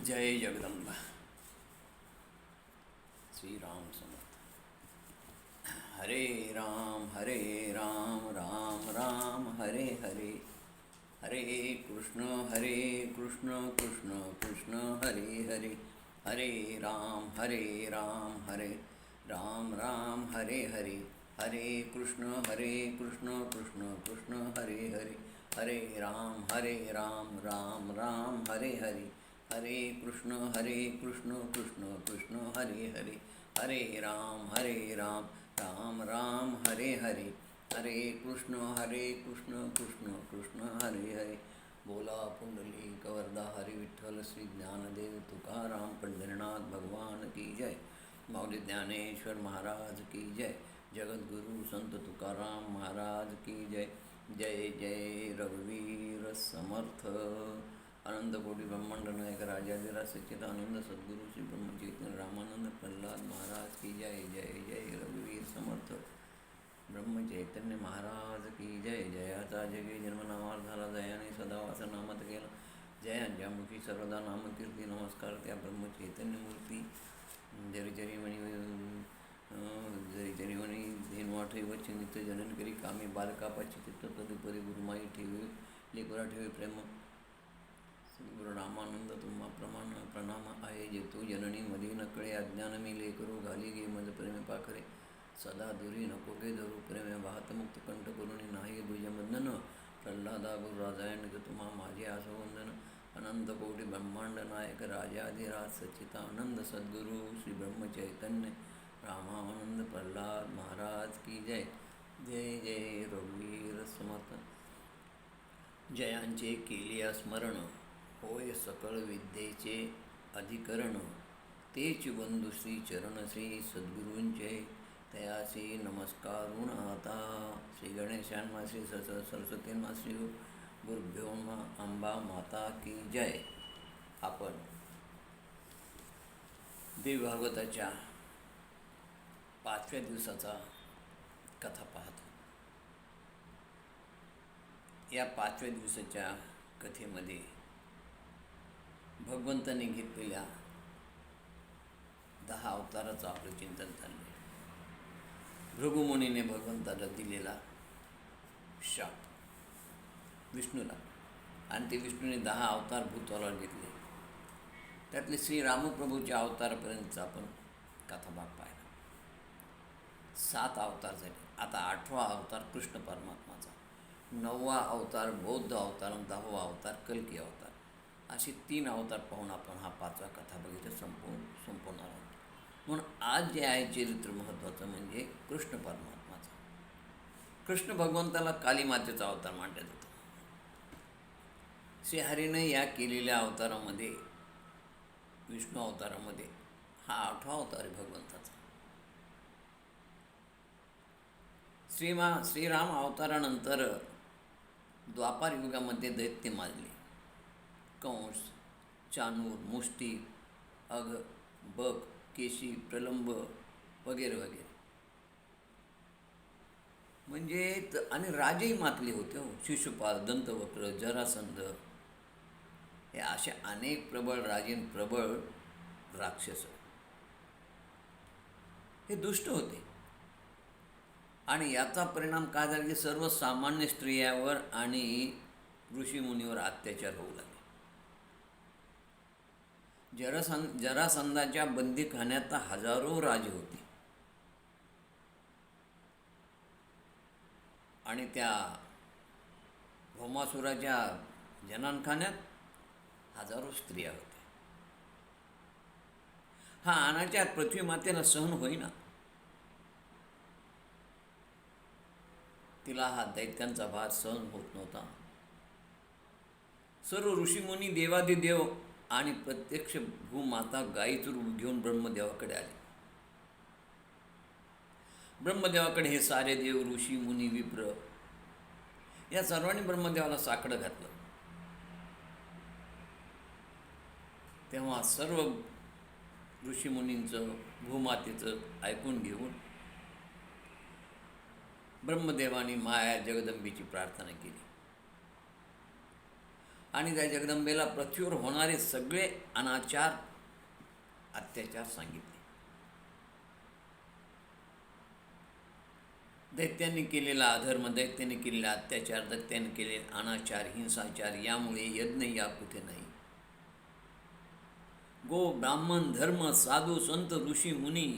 जय जगदंबा. श्रीराम समर्थ. हरे राम राम राम हरे हरे. हरे कृष्ण कृष्ण कृष्ण हरे हरे. हरे राम हरे राम राम हरे हरे. हरे कृष्ण कृष्ण कृष्ण हरे हरे. हरे राम राम राम हरे हरे. हरे कृष्ण कृष्ण कृष्ण हरे हरे. हरे राम राम राम हरे हरे. हरे कृष्ण कृष्ण कृष्ण हरे हरे. बोला पुंडलिक वरदा हरी विठ्ठल श्री ज्ञानदेव तुकाराम पंढरीनाथ भगवान की जय. माऊली ज्ञानेश्वर महाराज की जय. जगद्गुरु संत तुकाराम महाराज की जय. जय जय रघुवीर समर्थ. अनंत कोटी ब्रह्मांड नायक राजाधिराज सच्चिदानंद सद्गुरु श्री ब्रह्मचैतन्य रामानंद प्रल्हाद महाराज की जय. जय जय रघुवीर समर्थ ब्रह्मचैतन्य महाराज की जय. जयाचा जगे जन्मनामार झाला, जयाने सदा वास नामात गेला. जयांच्या मुखी सर्वदा नामकीर्ती, नमस्कार त्या ब्रह्मचैतन्य मूर्ती. जरी जरी म्हणी धेनवा ठेव चिंतित जनन करी कामी, बालकापाची चित्त तदुपरी गुरुमाई ठेवी, लेकरा ठेवी प्रेम. गुरु रामानंद तुम्हा प्रणाम आहे. जेतू जननी मधी नकळे, अज्ञान मी लेकरू घाली गे मज प्रेमे पाखरे. सदा दुरी नको गे धरू प्रेमे, वाहत मुक्त कंठ करुणी नाही द्विजबंधन. प्रल्हादा गुरु राजायण तुम्हा माझे आसवंदन. अनंत कोटी ब्रह्मांड नायक राजाधिराज सच्चिदानंद सद्गुरु श्री ब्रह्मचैतन्य रामानंद प्रल्हाद महाराज की जय. जय जय रघुवीर समर्थ. जयांचे केलिया स्मरण, होय सकळ विद्येचे अधिकरण. तेच बंधु श्री चरण श्री सद्गुरूंचे, तयासी नमस्कारून आता. श्री गणेशांना श्री सरस्वतींना श्री गुरुभ्यो अंबा माता की जय. आपण देव भागवताच्या 5व्या दिवसाचा कथा पाहतो. या 5व्या दिवसाच्या कथेमध्ये भगवंताने घेतलेल्या 10 अवताराचं आपलं चिंतन चाललं आहे. भृगुमुनीने भगवंताला दिलेला शाप विष्णूला, आणि ते विष्णूने 10 अवतार भूतलावर घेतले. त्यातले श्री रामप्रभूच्या अवतारापर्यंतचा आपण कथाभाग पाहिला. 7 अवतार झाले. आता 8वा अवतार कृष्ण परमात्माचा, 9वा अवतार बौद्ध अवतार आणि 10वा अवतार कल्की अवतार. असे 3 अवतार पाहून आपण हा 5वा कथा बघितला संपवणार आहोत. म्हणून आज जे आहे चरित्र महत्त्वाचं म्हणजे कृष्ण परमात्माचं. कृष्ण भगवंताला कालीमातेचा अवतार मानलं जातं. श्रीहरीने या केलेल्या अवतारामध्ये, विष्णू अवतारामध्ये, हा 8वा अवतार आहे भगवंताचा. श्रीराम अवतारानंतर द्वापार युगामध्ये दैत्य माजले. कंस, चाणूर, मुष्टी, अघ, बक, केशी, प्रलंब वगैरे वगैरे. म्हणजे आणि राजेही मातले होते हो. शिशुपाल, दंतवक्र, जरासंध, हे असे अनेक प्रबळ राजे, प्रबळ राक्षस हे दुष्ट होते. आणि याचा परिणाम काय झाला की सर्वसामान्य स्त्रियावर आणि ऋषीमुनीवर अत्याचार होऊ लागले. जरासंधाच्या बंदीखान्यात हजारो राजे होते, आणि त्या भौमासुराच्या जनानखान्यात हजारो स्त्रिया होत्या. हा अनाचार पृथ्वी मातेला सहन होईना. तिला हा दैत्यांचा भार सहन होत नव्हता. सर्व ऋषीमुनी, देवादिदेव आणि प्रत्यक्ष भूमाता गायीचं रूप घेऊन ब्रह्मदेवाकडे आले. ब्रह्मदेवाकडे हे सारे देव, ऋषी, मुनी, विप्र या सर्वांनी ब्रह्मदेवाला साकडं घातलं. तेव्हा सर्व ऋषीमुनींचं, भूमातेचं ऐकून घेऊन ब्रह्मदेवाने माया जगदंबेची प्रार्थना केली. आणि त्या जगदंबेला पृथ्वीवर होणारे सगळे अनाचार, अत्याचार सांगितले. दैत्यांनी केलेला अधर्म, दैत्याने केलेला अत्याचार, दैत्याने केलेले अनाचार, हिंसाचार, यामुळे यज्ञ या कुठे नाही. गो, ब्राह्मण, धर्म, साधू, संत, ऋषी, मुनी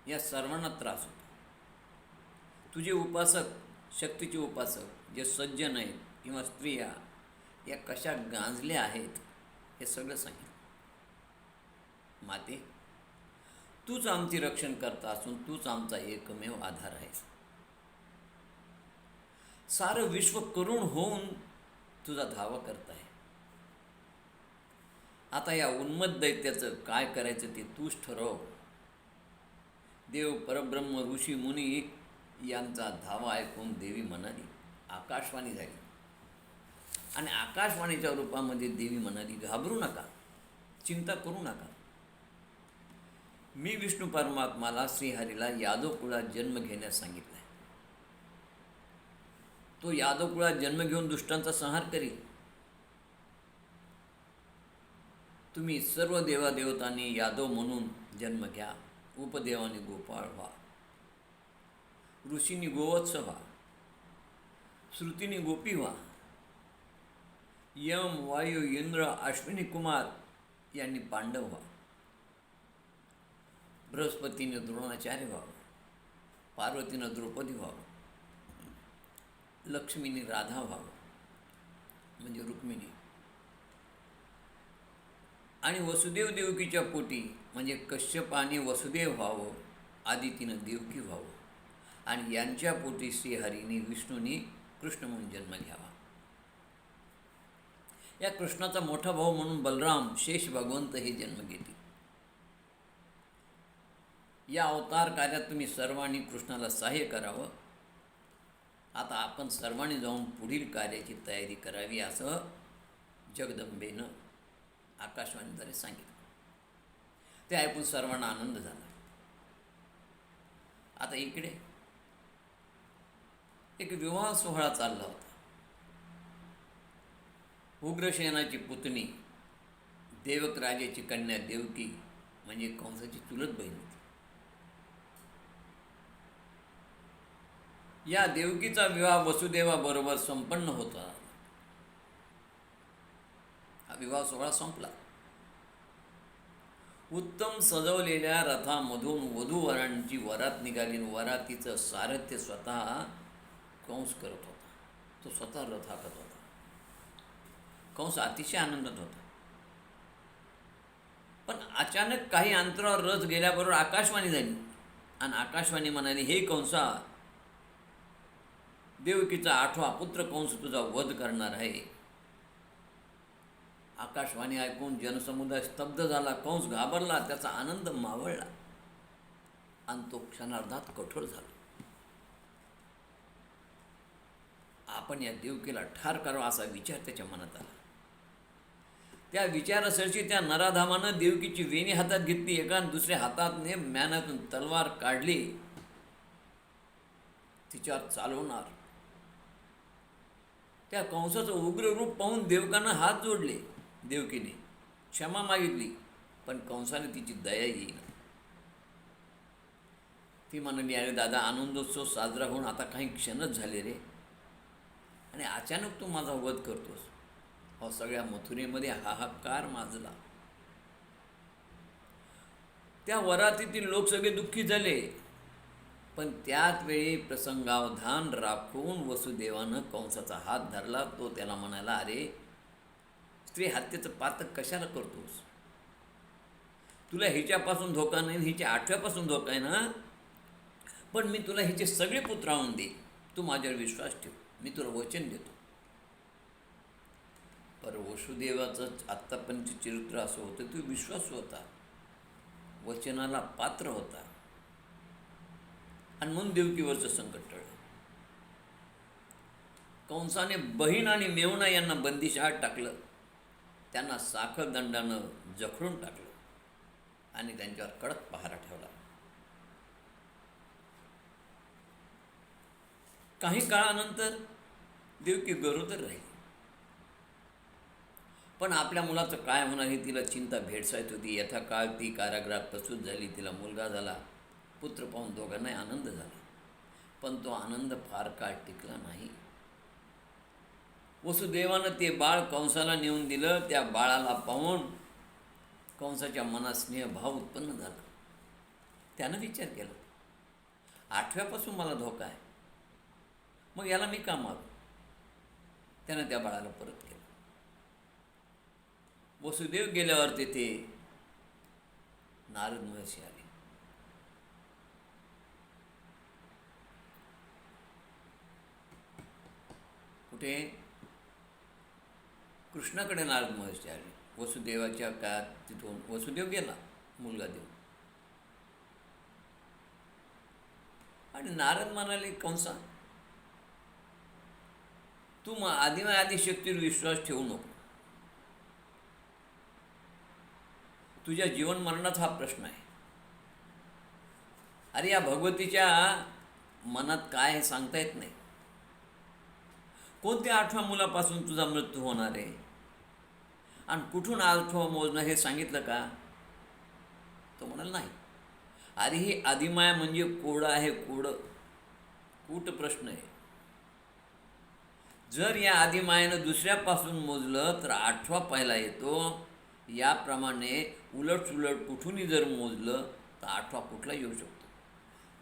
या सर्वांना त्रास होतो. तुझे उपासक, शक्तीचे उपासक जे सज्जन आहेत किंवा स्त्रिया या कशा गांजल्या आहेत हे सगळं सांगितलं. माते, तूच आमची रक्षण करता असून तूच आमचा एकमेव आधार आहेस. सारं विश्व करुण होऊन तुझा धावा करत आहे. आता या उन्मत्त दैत्याचं काय करायचं ते तूच ठरव. देव, परब्रह्म, ऋषी, मुनी यांचा धावा ऐकून देवी म्हणाली. आकाशवाणी झाली आणि आकाशवाणीच्या रूपामध्ये देवी म्हणाली, घाबरू नका, चिंता करू नका. मी विष्णू परमात्माला, श्रीहरीला यादव कुळात जन्म घेण्यास सांगितलं आहे. तो यादव कुळात जन्म घेऊन दुष्टांचा संहार करील. तुम्ही सर्व देवादेवतांनी यादव म्हणून जन्म घ्या. उपदेवानी गोपाळ व्हा, ऋषींनी गोवत्स व्हा, श्रुतींनी गोपी व्हा, यम, वायू, इंद्र, अश्विनी कुमार यांनी पांडव व्हा, बृहस्पतीने द्रोणाचार्य व्हावं, पार्वतीनं द्रौपदी व्हावं, लक्ष्मीने राधा व्हावं म्हणजे रुक्मिणी, आणि वसुदेव देवकीच्या पोटी म्हणजे कश्यपाने वसुदेव व्हावं, आदितीनं देवकी व्हावं, आणि यांच्या पोटी श्रीहरीने, विष्णूने कृष्ण म्हणून जन्म घ्यावा. या कृष्णाचा मोठा भाऊ म्हणून बलराम, शेष भगवंत हे जन्म घेतील. या अवतार कार्यात तुम्ही सर्वांनी कृष्णाला सहाय्य करावं. आता आपण सर्वांनी जाऊन पुढील कार्याची तयारी करावी असं जगदंबेनं आकाशवाणीद्वारे सांगितलं. ते ऐकून सर्वांना आनंद झाला. आता इकडे एक विवाह सोहळा चालला होता. उग्रसेनाची पुतणी, देवक राजाची कन्या देवकी म्हणजे कंसाची चुलत बहीण होती. या देवकीचा विवाह वसुदेवाबरोबर संपन्न होता. हा विवाह सोहळा संपला. उत्तम सजवलेल्या रथामधून वधूवरांची वरात निघाली. वरातीचं सारथ्य स्वतः कंस करत होता. तो स्वतः रथ हाकत होता. कंस अतिशय आनंदात होता. पण अचानक काही अंतरावर रथ गेल्याबरोबर आकाशवाणी झाली आणि आकाशवाणी म्हणाली, हे कंसा, देवकीचा 8वा पुत्र कंस तुझा वध करणार आहे. आकाशवाणी ऐकून जनसमुदाय स्तब्ध झाला. कंस घाबरला, त्याचा आनंद मावळला आणि तो क्षणार्धात कठोर झाला. आपण या देवकीला ठार करावा असा विचार त्याच्या मनात आला. त्या विचारासरशी त्या नराधामानं देवकीची वेणी हातात घेतली. एका दुसऱ्या हाताने म्यानातून तलवार काढली. तिच्यावर चालवणार. त्या कंसाचं उग्र रूप पाहून देवकांना हात जोडले. देवकीने क्षमा मागितली, पण कंसाने तिची दया येईना. ती म्हणाली, अरे दादा, आनंदोत्सव साजरा होऊन आता काही क्षणच झाले रे, आणि अचानक तू माझा वध करतोस. हो, सगळ्या मथुरेमध्ये हाहाकार माजला. त्या वरातीतील लोक सगळे दुःखी झाले. पण त्याच वेळी प्रसंगावधान राखून वसुदेवानं कंसाचा हात धरला. तो त्याला म्हणाला, अरे, स्त्री हत्येचं पातक कशाला करतोस? तुला हिच्यापासून धोका नाही, हिच्या 8व्यापासून धोका आहे ना. पण मी तुला हिचे सगळे पुत्र आणून देईन. तू माझ्यावर विश्वास ठेव. मी तुला वचन देतो. पर वसुदेवाचं आत्तापर्यंत चरित्र असं होतं, तो विश्वासू होता, वचनाला पात्र होता, आणि म्हणून देवकीवरचं संकट टळलं. कंसाने बहीण आणि मेहुणा यांना बंदिशाळात टाकलं. त्यांना साखर दंडानं जखडून टाकलं आणि त्यांच्यावर कडक पहारा ठेवला. काही काळानंतर देवकी गरोदर राहिली. पण आपल्या मुलाचं काय होणार ही तिला चिंता भेडसावत होती. यथा काळ ती कारागृहात प्रसूत झाली. तिला मुलगा झाला. पुत्र पाहून दोघांनाही आनंद झाला. पण तो आनंद फार काळ टिकला नाही. वसुदेवानं ते बाळ कंसाला नेऊन दिलं. त्या बाळाला पाहून कंसाच्या मनात स्नेहभाव उत्पन्न झाला. त्यानं विचार केला, 8व्यापासून मला धोका आहे, मग याला मी का मारू. त्यानं त्या बाळाला परत केलं. वसुदेव गेल्यावर तेथे नारद महर्षी आले. कुठे? कृष्णाकडे नारद महर्षी आले. वसुदेवाच्या काळात तिथून वसुदेव गेला मुलगा देऊन. आणि नारद म्हणाले, कंसा, तू आदिशक्तीवर विश्वास ठेवू नको. तुझ्या जीवन मरणाचा हा प्रश्न आहे. अरे या भगवतीच्या मनात काय हे सांगता येत नाही. कोणत्या 8व्या मुलापासून तुझा मृत्यू होणार आहे आणि कुठून 8वं मोजणं हे सांगितलं का? तो म्हणाल, नाही. अरे ही आदिमाया म्हणजे कोडं आहे, कोडं. कूट प्रश्न आहे. जर या आदिमायानं दुसऱ्यापासून मोजलं तर 8वा पहिला येतो. याप्रमाणे उलट कुठूनही जर मोजलं तर 8वा कुठला येऊ शकतो.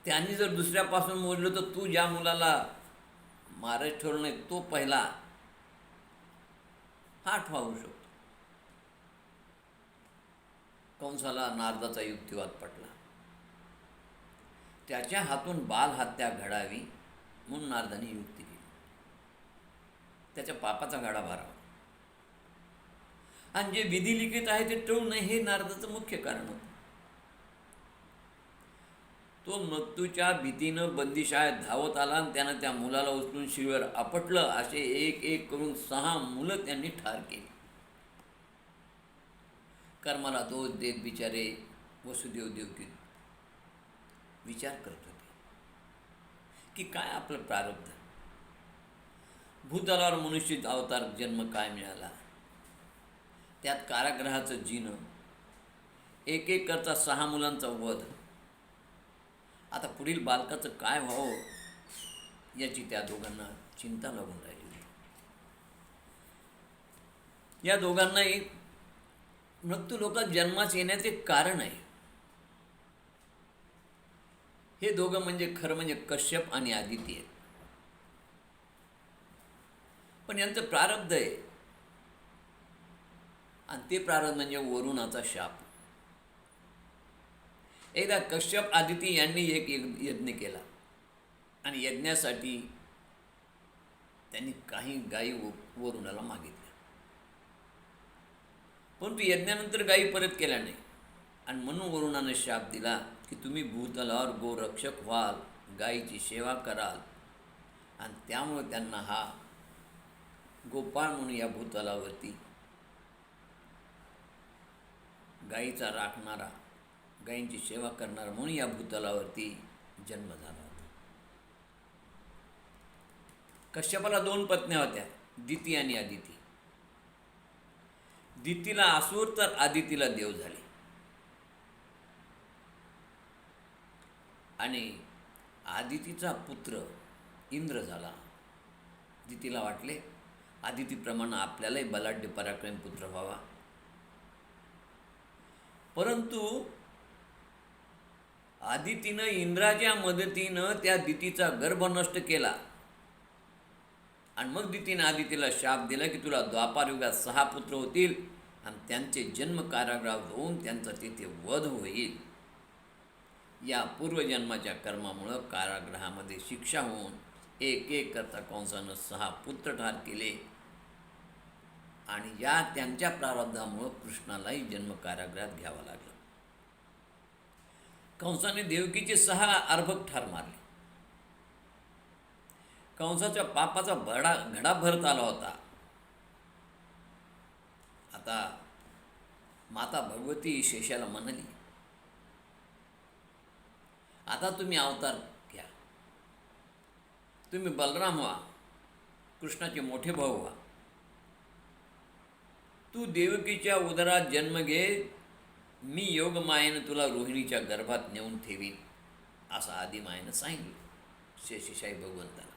त्यांनी जर दुसऱ्यापासून मोजलं तर तू ज्या मुलाला मारायचं ठरवलं नाही तो पहिला 8वा होऊ शकतो. कंसाला नारदाचा युक्तिवाद पटला. त्याच्या हातून बाल हत्या घडावी म्हणून नारदाने युक्ती केली. त्याच्या पापाचा गाडा भरावा आणि जे विधी लिखित आहे ते टळू नये हे नारदाचं मुख्य कारण होतं. तो मृत्यूच्या भीतीनं बंदिशाळेत धावत आला आणि त्यानं त्या मुलाला उचलून शिळीवर आपटलं. असे एक एक करून 6 मुलं त्यांनी ठार केली. कर्माला दोष देत बिचारे वसुदेव देवकी विचार करत होते की काय आपलं प्रारब्ध. भूतलावर मनुष्य अवतार जन्म काय मिळाला, त्यात कारागृहाचं जीणं, एक एक करता 6 मुलांचा वध. आता पुढील बालकाचं काय व्हावं याची त्या दोघांना चिंता लागून राहिली. या दोघांनाही मृत्यू लोकात जन्मास येण्याचे कारण आहे. हे दोघं म्हणजे खरं म्हणजे कश्यप आणि आदिती आहेत. पण यांचं प्रारब्ध आहे आणि ते प्रारब्ध म्हणजे वरुणाचा शाप. एकदा कश्यप आदिती यांनी एक यज्ञ केला आणि यज्ञासाठी त्यांनी काही गायी वरुणाला मागितल्या. परंतु यज्ञानंतर गायी परत केल्या नाही आणि म्हणून वरुणाने शाप दिला की तुम्ही भूतलावर गोरक्षक व्हाल, गायीची सेवा कराल आणि त्यामुळे त्यांना हा गोपाळ म्हणून या भूतलावरती गायीचा राखणारा, गायींची सेवा करणारा म्हणून या भूतलावरती जन्म झाला होता. कश्यपाला 2 पत्न्या होत्या, दिती आणि आदिती. दितीला असुर तर आदितीला देव झाले. आणि आदितीचा पुत्र इंद्र झाला. दितीला वाटले आदितीप्रमाणे आपल्यालाही बलाढ्य पराक्रमी पुत्र व्हावा. परंतु आदितीनं इंद्राच्या मदतीनं त्या दितीचा गर्भ नष्ट केला आणि मग दितीनं आदितीला शाप दिला की तुला द्वापारयुगात 6 पुत्र होतील आणि त्यांचे जन्म कारागृहात होऊन त्यांचा तिथे वध होईल. या पूर्वजन्माच्या कर्मामुळं कारागृहामध्ये शिक्षा होऊन एक एक करता कंसानं 6 पुत्र ठार केले आणि या त्यांच्या प्रारब्धामुळं कृष्णालाही जन्म कारागृहात घ्यावा लागला. कंसाने देवकीचे 6 अर्भक ठार मारले. कंसाच्या पापाचा घडा भरत आला होता. आता माता भगवती शेषाला म्हणाली, आता तुम्ही अवतार घ्या, तुम्ही बलराम व्हा, कृष्णाचे मोठे भाऊ व्हा तू देवकीच्या उदरात जन्म घे, मी योगमायेनं तुला रोहिणीच्या गर्भात नेऊन ठेवीन, असं आदिमायेनं सांगितलं शेषशाही भगवंताला.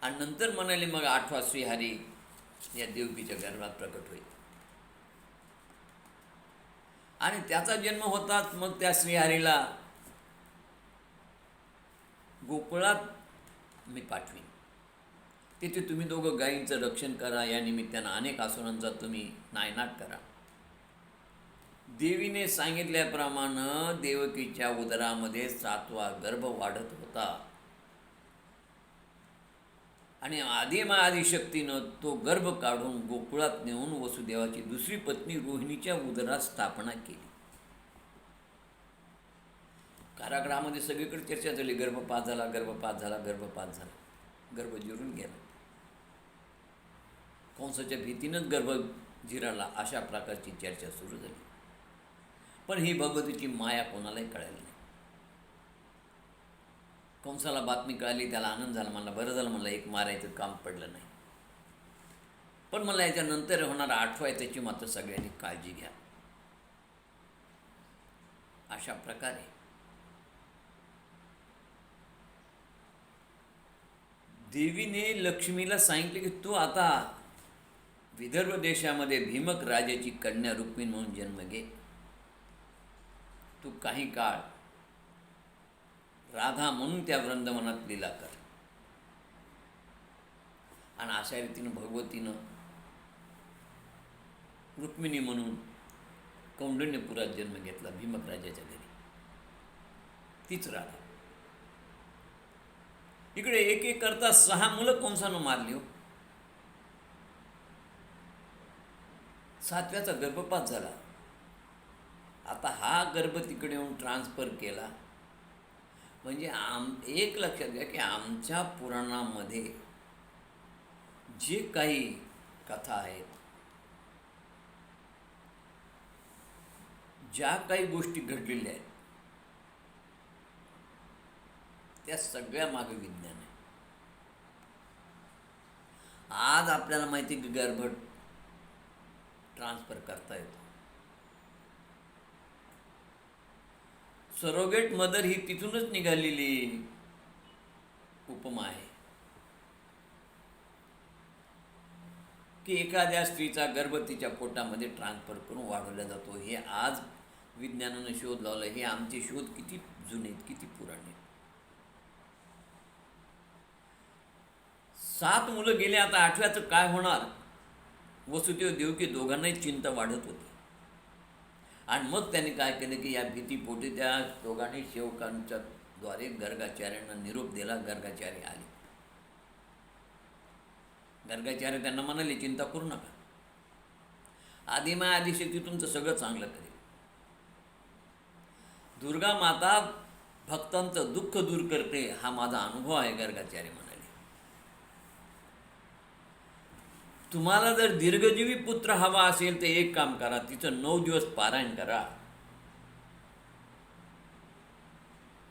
आणि नंतर म्हणाले मग 8वा श्रीहरी या देवकीच्या गर्भात प्रकट होईल. आणि त्याचा जन्म होताच मग त्या श्रीहरीला गोकुळात मी पाठवीन. तिथे तुम्ही दोघं गायींचं रक्षण करा, या निमित्तानं अनेक असुरांचा तुम्ही नायनाट करा. देवीने सांगितल्याप्रमाणे देवकीच्या उदरामध्ये 7वा गर्भ वाढत होता. आणि आदिशक्तीनं तो गर्भ काढून गोकुळात नेऊन वसुदेवाची दुसरी पत्नी रोहिणीच्या उदरात स्थापना केली. कारागृहामध्ये सगळीकडे चर्चा झाली, गर्भपात झाला, गर्भपात झाला, गर्भपात झाला. गर्भ जिरून गेला. कंसाच्या भीतीनंच गर्भ जिराला, अशा प्रकारची चर्चा सुरू झाली. पण ही भगवतीची माया कोणालाही कळाली नाही. कंसाला बातमी कळाली, त्याला आनंद झाला, मला बरं झालं, मला एक मारायचं काम पडलं नाही. पण मला याच्यानंतर होणारा 8वा आहे त्याची मात्र सगळ्यांनी काळजी घ्या. अशा प्रकारे देवीने लक्ष्मीला सांगितले की तू आता विदर्भ देशामध्ये भीमक राजाची कन्या रुक्मिणी म्हणून जन्म घे. तू काही काळ राधा म्हणून त्या वृंदावनात लीला कर. आणि अशा रीतीनं भगवतीनं रुक्मिणी म्हणून कौंडिण्यपुरात जन्म घेतला, भीमक राजाच्या घरी. तीच राधा. इकडे एक एक करता 6 मुलं कंसानं मारली हो. 7व्याचा गर्भपात झाला. आता हा गर्भ तिकडे येऊन ट्रान्सफर केला. म्हणजे एक लक्षात घ्या की आमच्या पुराणामध्ये जे काही कथा आहेत, ज्या काही गोष्टी घडलेल्या आहेत, त्या सगळ्या मागे विज्ञान आहे. आज आपल्याला माहिती की गर्भ ट्रान्सफर करता येतो. सरोगेट मदर ही तिथूनच निघालेली उपमा आहे की एखाद्या स्त्रीचा गर्भ तिच्या पोटामध्ये ट्रान्सफर करून वाढवला जातो. हे आज विज्ञानानं शोध लावला. हे आमचे शोध किती जुने आहेत, किती पुराणे. 7 मुलं गेले. आता 8व्याचं काय होणार? वसुदेव देवकी दोघांनाही चिंता वाढत होती. आणि मग त्यांनी काय केलं की या भीतीपोटी त्या दोघांनी सेवकांच्या द्वारे गर्गाचार्यांना निरोप दिला. गर्गाचार्य आले. गर्गाचार्य त्यांना म्हणाले, चिंता करू नका, आदिमाय आदिशक्ती तुमचं सगळं चांगलं करेल. दुर्गा माता भक्तांचं दुःख दूर करते, हा माझा अनुभव आहे. गर्गाचार्य म्हणाले, तुम्हाला जर दीर्घजीवी पुत्र हवा असेल तर एक काम करा, तिचं 9 दिवस पारायण करा,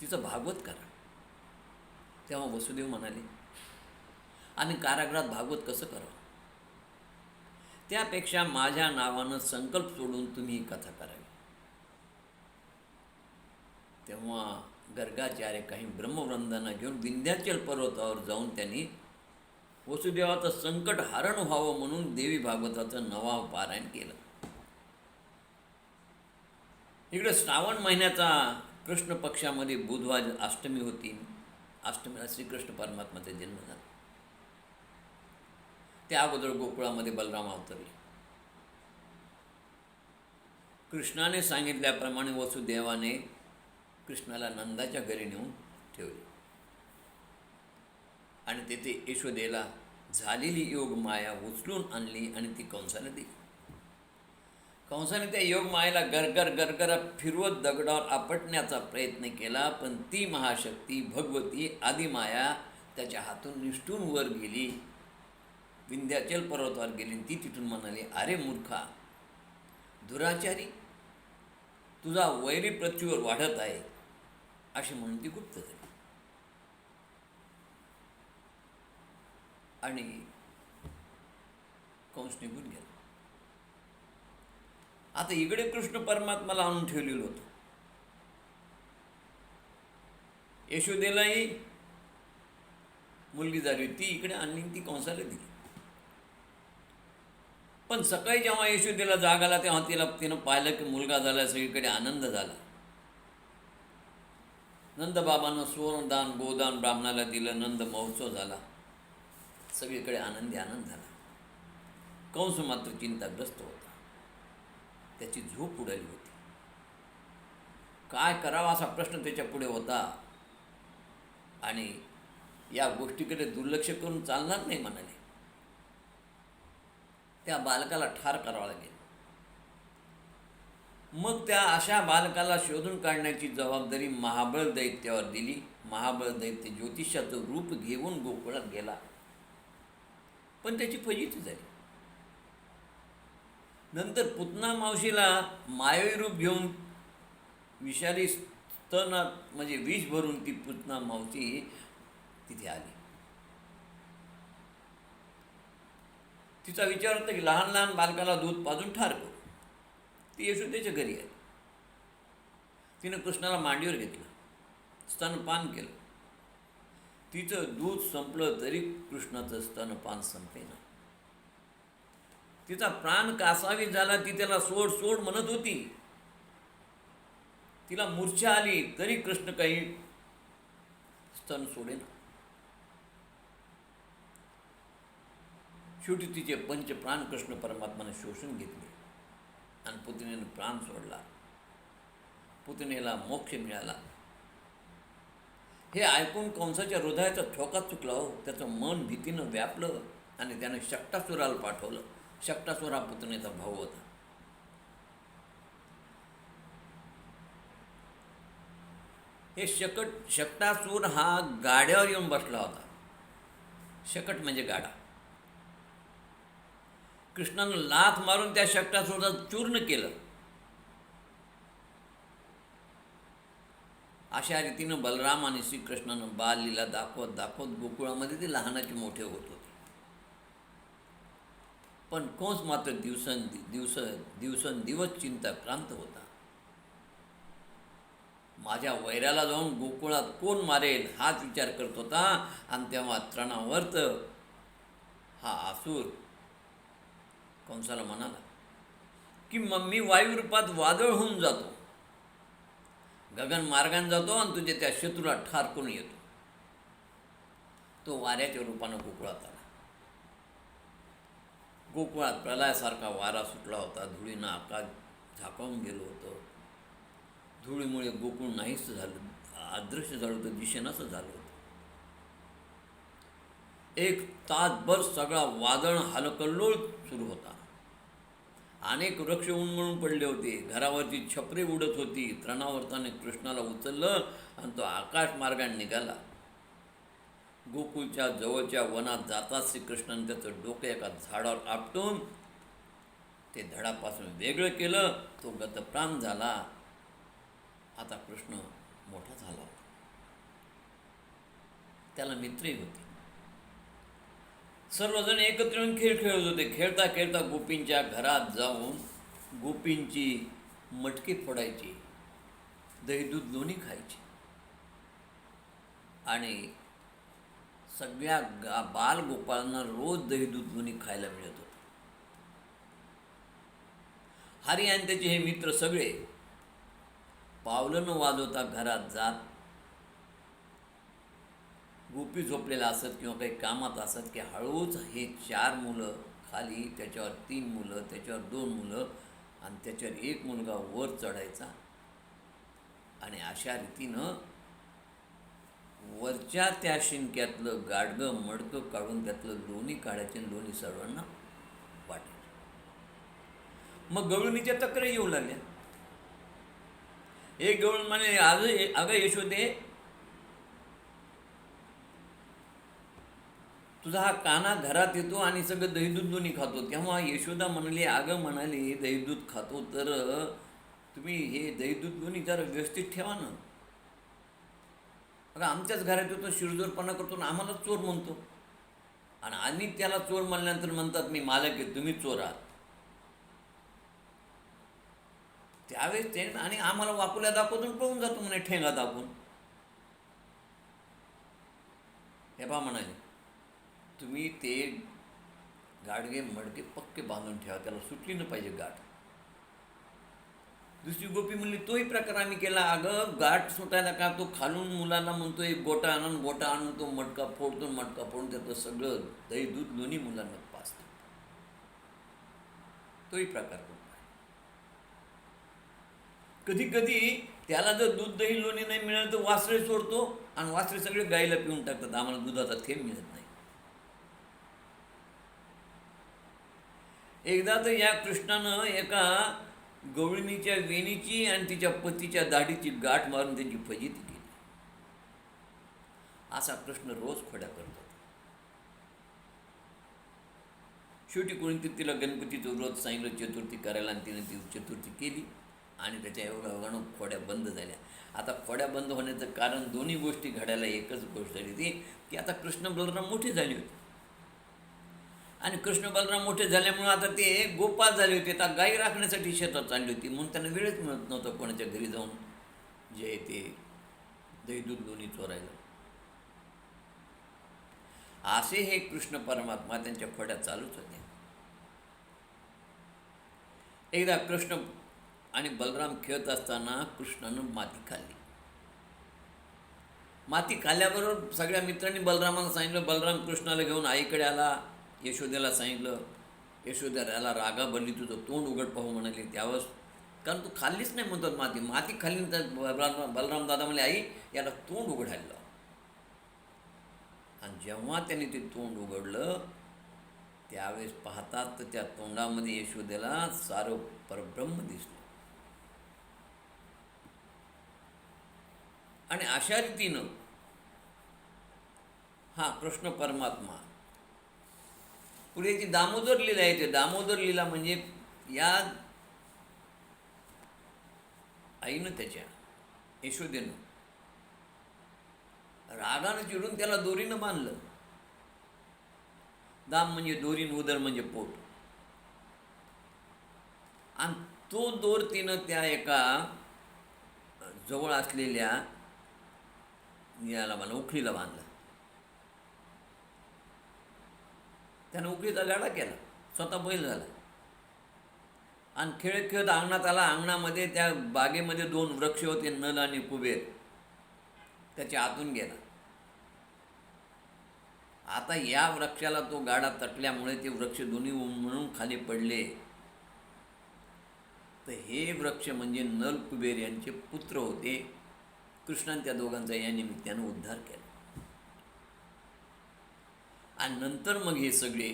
तिचं भागवत करा. तेव्हा वसुदेव म्हणाले, आम्ही कारागृहात भागवत कसं करावं? त्यापेक्षा माझ्या नावानं संकल्प सोडून तुम्ही ही कथा करावी. तेव्हा गर्गाचार्य काही ब्रह्मवृंदांना घेऊन विंध्याचल पर्वतावर जाऊन त्यांनी वसुदेवाचं संकट हरण व्हावं म्हणून देवी भागवताचं 9वं पारायण केलं. इकडे श्रावण महिन्याचा कृष्ण पक्षामध्ये बुधवार अष्टमी होती. अष्टमीला श्रीकृष्ण परमात्माचा जन्म झाला. त्या अगोदर गोकुळामध्ये बलराम अवतरले. कृष्णाने सांगितल्याप्रमाणे वसुदेवाने कृष्णाला नंदाच्या घरी नेऊन ठेवले आणि तेथे यशोदेला झालेली योग माया उचलून आणली आणि ती कंसाला दिली. कंसाने त्या योग मायेला गरगर फिरवत दगडावर आपटण्याचा प्रयत्न केला, पण ती महाशक्ती भगवती आदिमाया त्याच्या हातून निष्ठून वर गेली, विंध्याचल पर्वतावर गेली. ती तिथून म्हणाली, अरे मूर्खा, दुराचारी, तुझा वैरी पृथ्वीवर वाढत आहे, अशी म्हणून ती गुप्त झाली. आणि कंस निघून गेला. आता इकडे कृष्ण परमात्माला आणून ठेवलेलं होतं. यशोदेलाही मुलगी झाली होती, इकडे आणली ती कंसाला दिली. पण सकाळी जेव्हा यशोदेला जाग आला तेव्हा तिनं पाहिलं की मुलगा झाला, सगळीकडे आनंद झाला. नंदबाबांना सुवर्णदान गोदान ब्राह्मणाला दिलं, नंद महोत्सव झाला, सगळीकडे आनंदी आनंद झाला. कंस मात्र चिंताग्रस्त होता, त्याची झोप उडाली होती. काय करावा असा प्रश्न त्याच्या पुढे होता. आणि या गोष्टीकडे दुर्लक्ष करून चालणार नाही म्हणाले. त्या बालकाला ठार करावं लागेल. मग त्या अशा बालकाला शोधून काढण्याची जबाबदारी महाबळ दैत्यावर दिली. महाबळ दैत्य ज्योतिषाचं रूप घेऊन गोकुळात गेला, पण त्याची फजिती झाली. नंतर पुतना मावशीला मायावी रूप घेऊन विषारी स्तनात म्हणजे विष भरून ती पुतना मावशी तिथे आली. तिचा विचार होता की लहान लहान बालकाला दूध पाजून ठार करू. ती यशोदेच्या घरी आली. तिनं कृष्णाला मांडीवर घेतलं, स्तनपान केलं. तिचं दूध संपलं तरी कृष्णाचं स्तनपान संपेना. तिचा प्राण कासावीस झाला. ती त्याला सोड सोड म्हणत होती. तिला मूर्छा आली तरी कृष्ण काही स्तन सोडेना. शेवटी तिचे पंचप्राण कृष्ण परमात्माने शोषून घेतले आणि पुतनेनं प्राण सोडला. पुतनेला मोक्ष मिळाला. हे ऐकून कंसाच्या हृदयाचा ठोका चुकला हो. त्याचं मन भीतीनं व्यापलं आणि त्यानं शक्टासुराला पाठवलं. शक्टासुर हा पुतनेचा भाऊ होता. हे शक्टासूर हा गाड्यावर येऊन बसला होता. शकट म्हणजे गाडा. कृष्णानं लाथ मारून त्या शक्टासुराचं चूर्ण केलं. अशा रीतीनं बलराम आणि श्रीकृष्णानं बाललीला दाखवत दाखवत गोकुळामध्ये ते लहानाचे मोठे होत होते. पण कंस मात्र दिवसेंदिवस चिंताक्रांत होता. माझ्या वैराला जाऊन गोकुळात कोण मारेल हाच विचार करत होता. आणि तेव्हा तृणावर्त हा आसूर कंसाला म्हणाला की मग मी वायुरूपात वादळ होऊन जातो, गगन मार्गाने जातो आणि तुझे त्या शत्रूला ठार करून येतो. तो वाऱ्याच्या रूपानं गोकुळात आला. गोकुळात प्रलयासारखा वारा सुटला होता. धुळीनं आकाश झाकावून गेलं होतं. धुळीमुळे गोकुळ नाहीच झालं, अदृश्य झालं होतं, दिशेनाचं झालं होतं. एक तासभर सगळा वादळ हलकल्लोळ सुरू होता. अनेक वृक्ष उन्मळून पडले होते. घरावरची छपरे उडत होती. तृणावर्ताने कृष्णाला उचललं आणि तो आकाश मार्गाने निघाला. गोकुळच्या जवळच्या वनात जाताच श्रीकृष्णाने त्याचं डोकं एका झाडावर आपटून ते धडापासून वेगळं केलं. तो गतप्राण झाला. आता कृष्ण मोठा झाला होता. त्याला मित्रही होते. सर्वजण एकत्र येऊन खेळ खेळत होते. खेळता खेळता गोपींच्या घरात जाऊन गोपींची मटकी फोडायची, दही दूध लोणी खायची आणि सगळ्या बालगोपाळांना रोज दही दूध लोणी खायला मिळत होतं. हरी आणि त्याचे हे मित्र सगळे पावलं न वाजवता घरात जात. गोपी झोपलेला असत किंवा काही कामात असत की हळूच हे 4 मुलं खाली, त्याच्यावर 3 मुलं, त्याच्यावर 2 मुलं आणि त्याच्यावर 1 मुलगा वर चढायचा आणि अशा रीतीनं वरच्या त्या शिंक्यातलं गाडगं मडकं काढून त्यातलं लोणी काढायचे आणि लोणी सर्वांना वाटायचं. मग गवळणीच्या तक्रारी येऊ लागल्या. एक गवळण म्हणे, अगं यशोदे, तुझा हा काना घरात येतो आणि सगळं दहीदूध दोन्ही खातो. तेव्हा यशोदा म्हणाली, अगं म्हणाली दहीदूध खातो तर तुम्ही हे दहीदूध दोन्ही जरा व्यवस्थित ठेवा ना. अगं आमच्याच घरात येतो, शिरजोरपणा करतो ना आम्हाला चोर म्हणतो. आणि त्याला चोर म्हणल्यानंतर म्हणतात मी मालक आहे, तुम्ही चोर आहात. त्यावेळेस ते आणि आम्हाला वाकुल्या दाखवून पळून जातो म्हणे ठेंगा दाखवून. हे पहा म्हणाले, तुम्ही ते गाडगे मडके पक्के बांधून ठेवा, त्याला सुटली न पाहिजे गाठ. दुसरी गोपी म्हणली तोही प्रकार आम्ही केला. अगं गाठ सुटायला का, तो खालून मुलाला म्हणतो एक गोटा आणून, गोटा आणून तो मटका फोडतो, मटका फोडून त्याचं सगळं दही दूध दोन्ही मुलांना पाजतो. तोही प्रकार करतो. कधी कधी त्याला जर दूध दही लोणी नाही मिळालं तर वासरे सोडतो आणि वासरे सगळे गाईला पिऊन टाकतात, आम्हाला दुधाचा थेंब मिळत नाही. एकदा तर या कृष्णानं एका गवळणीच्या वेणीची आणि तिच्या पतीच्या दाढीची गाठ मारून त्यांची फजिती केली. असा कृष्ण रोज खोड्या करतो. शेवटी कोणी तिला गणपतीचं व्रत सांगितलं चतुर्थी करायला आणि तिने ती चतुर्थी केली आणि त्याच्या एवढ्या खोड्या बंद झाल्या. आता खोड्या बंद होण्याचं कारण दोन्ही गोष्टी घडायला एकच गोष्ट झाली ती की आता कृष्ण बलराम मोठे झाले होते आणि कृष्ण बलराम मोठे झाल्यामुळे आता ते गोपाल झाले होते. आता गाई राखण्यासाठी शेतात चालली होती म्हणून त्यांना वेळच मिळत नव्हतं कोणाच्या घरी जाऊन जे ते दही दूध लोणी चोरायला. असे हे कृष्ण परमात्मा त्यांच्या खोड्या चालूच होत्या. एकदा कृष्ण आणि बलराम खेळत असताना कृष्णानं माती खाल्ली. माती खाल्ल्याबरोबर सगळ्या मित्रांनी बलरामाला सांगितलं. बलराम कृष्णाला घेऊन आईकडे आला. यशोदेला सांगितलं. यशोदेला रागा भरली, तुझं तोंड उघड पाहू म्हणाले. त्यावेळेस कारण तू खाल्लीच नाही म्हणतात माती, माती खाल्ली तर बलराम दादा म्हणले आई याला तोंड उघडायला लाव. आणि जेव्हा त्याने ते तोंड उघडलं त्यावेळेस पाहतात तर त्या तोंडामध्ये यशोदेला सारं परब्रह्म दिसलं. आणि अशा रीतीनं हा कृष्ण परमात्मा पुढे जी दामोदर लीला येते. दामोदर लीला म्हणजे या आईनं त्याच्या यशोदेनं रागानं चिडून त्याला दोरीनं बांधलं. दाम म्हणजे दोरीन, उदर म्हणजे पोट. आणि तो दोर तिनं त्या एका जवळ असलेल्या याला मला उखळीला बांधला. त्यानं उखळीचा गाडा केला, स्वतः बैल झाला आणि खेळत खेळत अंगणात आला. अंगणामध्ये त्या बागेमध्ये 2 वृक्ष होते, नल आणि कुबेर. त्याच्या आतून गेला. आता या वृक्षाला तो गाडा तटल्यामुळे ते वृक्ष दोन्ही म्हणून खाली पडले. तर हे वृक्ष म्हणजे नल कुबेर यांचे पुत्र होते. कृष्णाने त्या दोघांचा या निमित्तानं उद्धार केला. आणि नंतर मग हे सगळे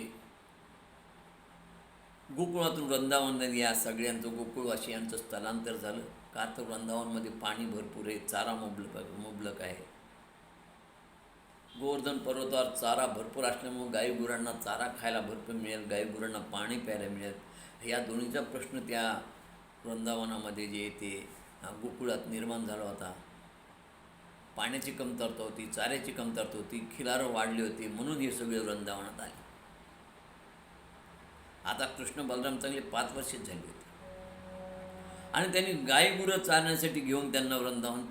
गोकुळातून वृंदावन या सगळ्यांचं गोकुळवासियांचं स्थलांतर झालं. का तर वृंदावनमध्ये पाणी भरपूर आहे, चारा मुबलक आहे. गोवर्धन पर्वतावर चारा भरपूर असल्यामुळे गाईगुरांना चारा खायला भरपूर मिळेल, गाईगुरांना पाणी प्यायला मिळेल. या दोन्हीचा प्रश्न त्या वृंदावनामध्ये जे ते गोकुळात निर्माण झाला होता. पाण्याची कमतरता होती, चाऱ्याची कमतरता होती, खिलारं वाढली होती, म्हणून हे सगळे वृंदावनात आले. आता कृष्ण बलराम चांगले 5 वर्षेच झाली होती आणि त्यांनी गायगुरं चालण्यासाठी घेऊन त्यांना वृंदावन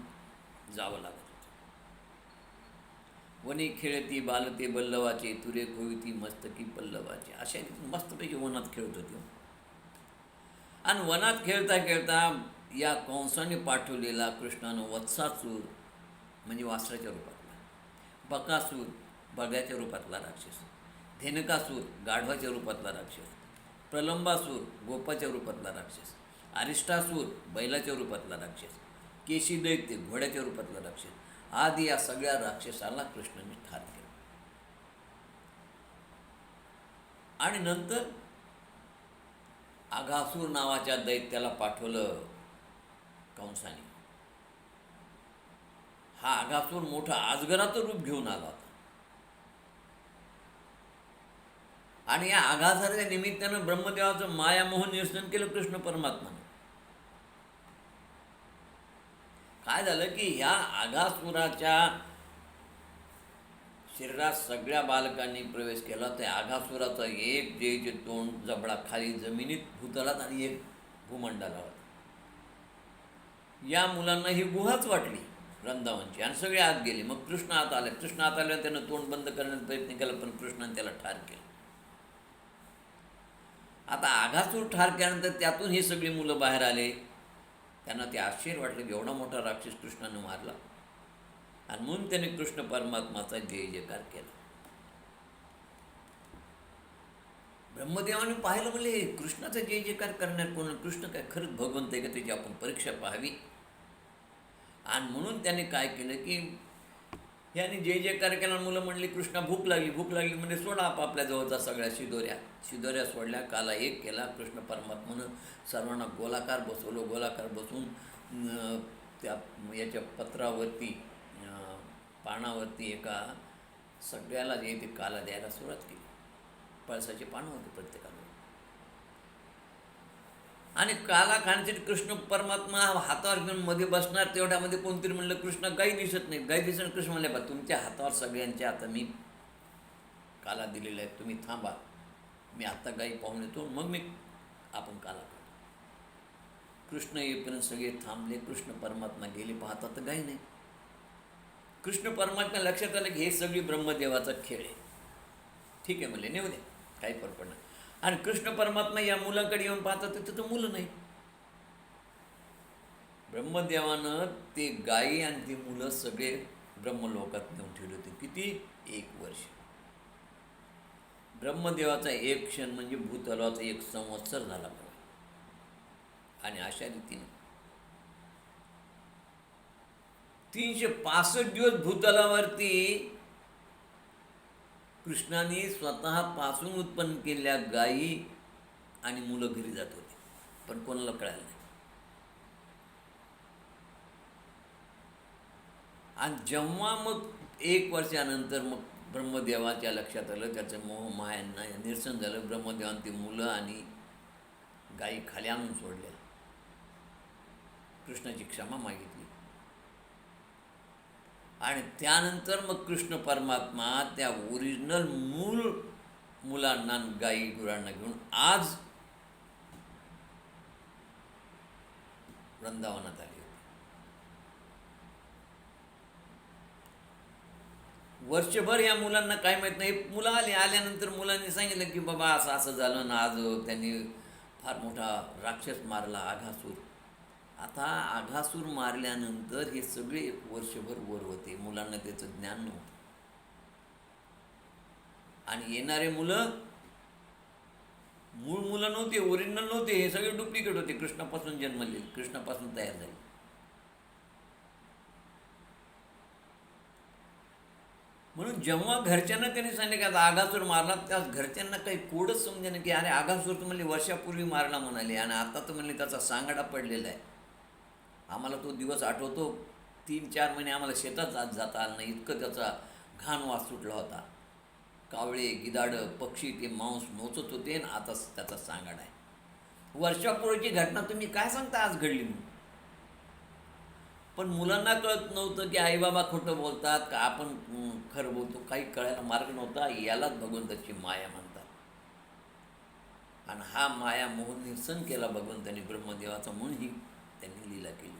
जावं लागत होतं. वने खेळती बालते बल्लवाचे, तुरे खोविती मस्तकी पल्लवाचे. अशा मस्तपैकी वनात खेळत होते. आणि वनात खेळता खेळता या कंसाने पाठवलेला कृष्णानं वत्सासूर म्हणजे वासराच्या रूपातला, बकासूर बघ्याच्या रूपातला राक्षस, धेनुकासूर गाढवाच्या रूपातला राक्षस, प्रलंबासूर गोपाच्या रूपातला राक्षस, अरिष्टासूर बैलाच्या रूपातला राक्षस, केशी दैत्य घोड्याच्या रूपातला राक्षस आदी या सगळ्या राक्षसाला कृष्णाने ठार केलं. आणि नंतर आघासूर नावाच्या दैत्याला पाठवलं कंसाने. हा आघासूर मोठा अजगराचं रूप घेऊन आला होता आणि या आघासाच्या निमित्तानं ब्रह्मदेवाचं मायामोहन निरसन केलं कृष्ण परमात्माने. काय झालं की ह्या आघासुराच्या शरीरात सगळ्या बालकांनी प्रवेश केला. त्या आघासुराचं एक जे तोंड जबडा खाली जमिनीत भूतलात आणि एक भूमंडलावर. या मुलांना ही गुहाच वाटली वृंदावनची आणि सगळे आत गेले. मग कृष्ण आत आले. कृष्ण आत आल्यावर त्यानं तोंड बंद करण्याचा प्रयत्न केला, पण कृष्णाने त्याला ठार केलं. आता आघासूर ठार केल्यानंतर त्यातून ही सगळी मुलं बाहेर आले. त्यांना ते आश्चर्य वाटले की एवढा मोठा राक्षस कृष्णाने मारला. आणि म्हणून त्याने कृष्ण परमात्माचा जय जयकार केला. ब्रह्मदेवाने पाहिलं, म्हणजे कृष्णाचा जय जयकार करण्यात कोण, कृष्ण काय खरंच भगवंत आहे का, त्याची आपण परीक्षा पाहावी. आणि म्हणून त्याने काय केलं की याने जय जयकार केला. मुलं म्हणली कृष्णा भूक लागली. भूक लागली म्हणजे सोडा आपापल्या जवळचा सगळ्या शिदोऱ्या सोडल्या. काला एक केला. कृष्ण परमात्मानं सर्वांना गोलाकार बसवलं. गोलाकार बसून त्या याच्या पत्रावरती पानावरती एका सगळ्याला जे ते काला द्यायला सुरुवात केली. पळसाची पानं होती प्रत्येकाला. आणि काला खाण्यासाठी कृष्ण परमात्मा हातावर घेऊन मध्ये बसणार. तेवढ्यामध्ये कोणतरी म्हणलं कृष्ण गाई दिसत नाही. गाई दिसत. कृष्ण म्हणले बा तुमच्या हातावर सगळ्यांच्या आता मी काला दिलेला आहे, तुम्ही थांबा, मी आत्ता गाई पाहून येतो, मग मी आपण काला काढू. कृष्ण येईपर्यंत सगळे थांबले. कृष्ण परमात्मा गेले. पाहता तर गाई नाही. कृष्ण परमात्मा लक्षात आलं की हे सगळी ब्रह्मदेवाचा खेळ आहे. ठीक आहे म्हणले, नेऊ दे, काही फरक पडणार. आणि कृष्ण परमात्मा या मुलाकडे येऊन पाहतात तर तिथं मुलं नाही. ब्रह्मदेवानं ते गायी आणि ती मुलं सगळे ब्रह्मलोकात नेऊन ठेवले होते. किती? 1 वर्ष. ब्रह्मदेवाचा एक क्षण म्हणजे भूतलाचा 1 संवत्सर झाला बघा. आणि अशा रीतीने 365 दिवस भूतलावरती कृष्णाने स्वतःपासून उत्पन्न केलेल्या गायी आणि मुलं घरी जात होती, पण कोणाला कळालं नाही. आणि जेव्हा मग 1 वर्षानंतर मग ब्रह्मदेवाच्या लक्षात आलं, त्याचं मोह मायांना निरसन झालं. ब्रह्मदेवाने ती मुलं आणि गायी खाली आणून सोडल्या. कृष्णाची क्षमा मागितली. आणि त्यानंतर मग कृष्ण परमात्मा त्या ओरिजिनल मुलांना गाई गुरांना घेऊन आज वृंदावनात आले होते. वर्षभर या मुलांना काय माहीत नाही. मुलं आल्यानंतर मुलांनी सांगितलं की बाबा असं असं झालं ना, आज त्यांनी फार मोठा राक्षस मारला, आघासूर. आता आघासूर मारल्यानंतर हे सगळे 1 वर्षभर वर होते. मुलांना त्याचं ज्ञान नव्हतं. आणि येणारे मुलं मूळ मुलं नव्हते, ओरिजिनल नव्हते, हे सगळे डुप्लिकेट होते. कृष्णापासून जन्मले, कृष्णापासून तयार झाले. म्हणून जेव्हा घरच्यांना त्यांनी सांगितलं की आता आघासूर मारला, त्या घरच्यांना काही कोडच समजेना की अरे आघासूर तर म्हणले वर्षापूर्वी मारला म्हणाले, आणि आता तर म्हणले त्याचा सांगाडा पडलेला आहे. आम्हाला तो दिवस आठवतो. 3-4 महिने आम्हाला शेतात जाता आलं नाही, इतकं त्याचा घाण वास सुटला होता. कावळे, गिधाडं, पक्षी ते मांस नोचत होते, आणि आता त्याचा सांगाडा आहे. वर्षापूर्वीची घटना तुम्ही काय सांगता आज घडली म्हणून. पण मुलांना कळत नव्हतं की आईबाबा खोटं बोलतात का आपण खरं बोलतो. काही कळायला मार्ग नव्हता. यालाच भगवंताची माया म्हणतात. आणि हा माया मोह निरसन केला भगवंतांनी ब्रह्मदेवाचा, म्हणून त्यांनी लीला केली.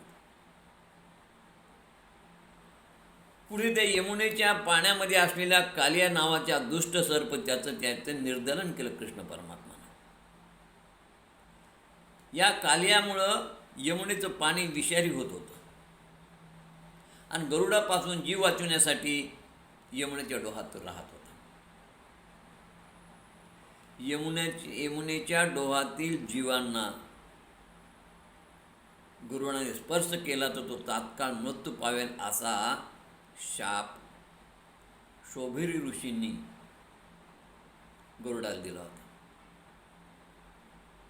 पुढे त्या यमुनेच्या पाण्यामध्ये असलेल्या कालिया नावाच्या दुष्ट सर्प त्याचं निर्दलन केलं कृष्ण परमात्मानं. या कालियामुळं यमुनेचं पाणी विषारी होत होतं. आणि गरुडापासून जीव वाचवण्यासाठी यमुनेच्या डोहात राहत होता. यमुनेच्या डोहातील जीवांना गरुडाने स्पर्श केला तर तो तात्काळ मृत्यू पावेल असा शाप शोभेरी ऋषींनी गरुडाला दिला होता.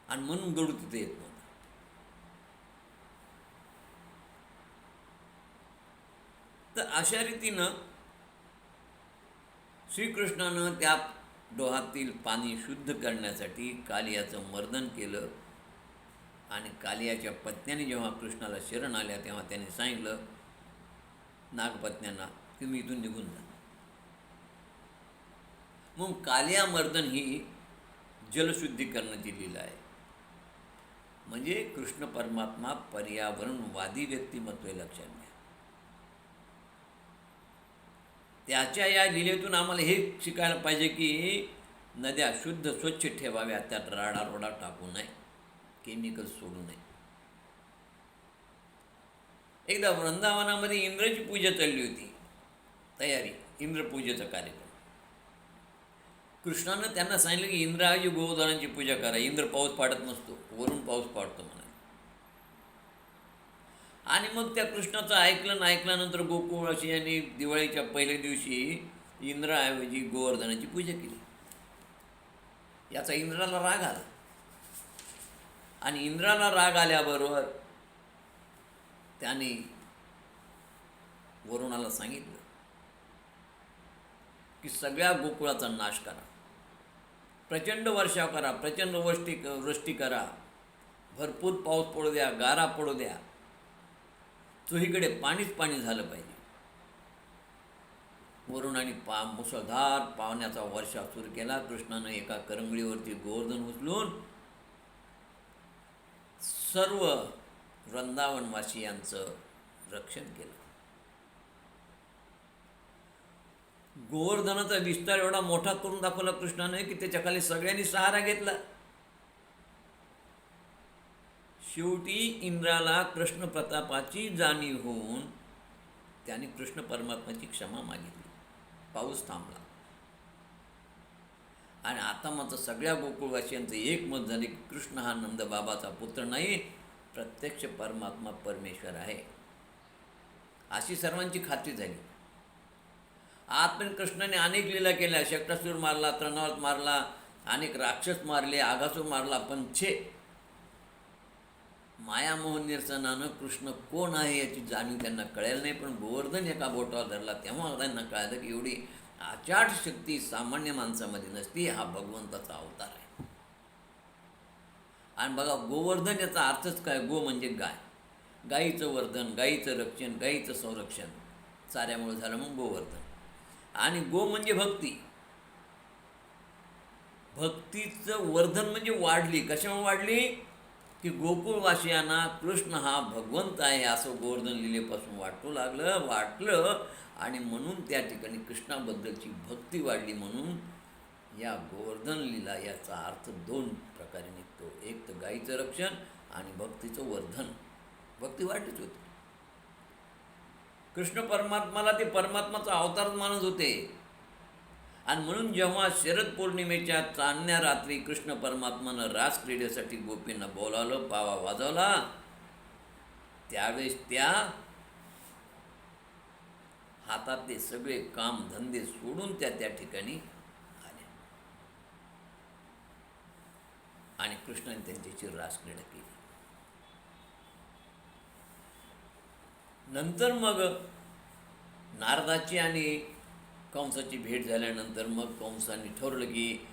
आणि म्हणून गरुड तिथे येत नव्हता. तर अशा रीतीनं श्रीकृष्णानं त्या डोहातील पाणी शुद्ध करण्यासाठी कालियाचं मर्दन केलं. आणि कालियाच्या पत्न्याने जेव्हा कृष्णाला शरण आल्या तेव्हा त्यांनी सांगितलं नागपत्न्यांना, तुम्ही इथून निघून जा. मग कालियामर्दन ही जलशुद्धीकरणाची लीला आहे. म्हणजे कृष्ण परमात्मा पर्यावरणवादी व्यक्तिमत्व आहे, लक्षात घ्या. त्याच्या या लीलेतून आम्हाला हे शिकायला पाहिजे की नद्या शुद्ध स्वच्छ ठेवाव्या, त्यात राडारोडा टाकू नये, केमिकल सोडू नये. एकदा वृंदावनामध्ये इंद्राची पूजा चालली होती, तयारी, इंद्रपूजेचा कार्यक्रम. कृष्णानं त्यांना सांगितलं की इंद्राजी गोवर्धनाची पूजा करा. इंद्र पाऊस पाडत नसतो, वरून पाऊस पाडतो म्हणा. आणि मग त्या कृष्णाचं ऐकल्यानंतर गोकुळवासी यांनी दिवाळीच्या पहिल्या दिवशी इंद्राऐवजी गोवर्धनाची पूजा केली. याचा इंद्राला राग आला, आणि इंद्राला राग आल्याबरोबर त्याने वरुणाला सांगितलं की सगळ्या गोकुळाचा नाश करा, प्रचंड वर्षाव करा, प्रचंड वृष्टी करा, भरपूर पाऊस पडू द्या, गारा पडू द्या, चोहीकडे पाणीच पाणी झालं पाहिजे. वरुणाने मुसळधार पावण्याचा वर्षा सुरू केला. कृष्णानं एका करंगळीवरती गोवर्धन उचलून सर्व वृंदावनवासियांचं रक्षण केलं. गोवर्धनाचा विस्तार एवढा मोठा करून दाखवला कृष्णाने की त्याच्या सगळ्यांनी सहारा घेतला. शेवटी इंद्राला कृष्ण प्रतापाची जाणीव होऊन त्याने कृष्ण परमात्म्याची क्षमा मागितली. पाऊस थांबला, आणि आता मात्र सगळ्या गोकुळवासियांचं एकमत झाले की कृष्ण हा नंदबाबाचा पुत्र नाही, प्रत्यक्ष परमात्मा परमेश्वर आहे, अशी सर्वांची खात्री झाली. आजपर्यंत कृष्णाने अनेक लीला केल्या, शक्टासूर मारला, तृणावत मारला, अनेक राक्षस मारले, आघासूर मारला, पण मायामोह निरसनानं कृष्ण कोण आहे याची जाणीव त्यांना कळेल नाही. पण गोवर्धन एका बोटावर धरला तेव्हा त्यांना कळालं की एवढी अचाट शक्ती सामान्य माणसामध्ये नसती, हा भगवंताचा अवतार आहे. आणि बघा, गोवर्धन याचा अर्थच काय? गो म्हणजे गाय, गाईचं वर्धन, गाईचं रक्षण, गाईचं संरक्षण, साऱ्यामुळे झालं मग गोवर्धन. आणि गो म्हणजे भक्ती, भक्तीचं वर्धन म्हणजे वाढली. कशामुळे वाढली? की गोकुळवासियांना कृष्ण हा भगवंत आहे असं गोवर्धन लीलेपासून वाटलं, आणि म्हणून त्या ठिकाणी कृष्णाबद्दलची भक्ती वाढली. म्हणून या गोवर्धन लीला याचा अर्थ दोन प्रकारे निघतो, एक तर गाईचं रक्षण आणि भक्तीचं वर्धन. भक्ती वाढलीच होती. कृष्ण परमात्माला ते परमात्माचा अवतार मानत होते. आणि म्हणून जेव्हा शरद पौर्णिमेच्या चांदण्या रात्री कृष्ण परमात्मानं रास क्रीडेसाठी गोपींना बोलावलं, पावा वाजवला, त्यावेळेस त्या हातातले सगळे काम धंदे सोडून त्या ठिकाणी आल्या, आणि कृष्णाने त्यांच्याशी रास क्रीडा केली. नंतर मग नारदाची आणि कंसाची भेट झाल्यानंतर मग कंसाने ठरवलं की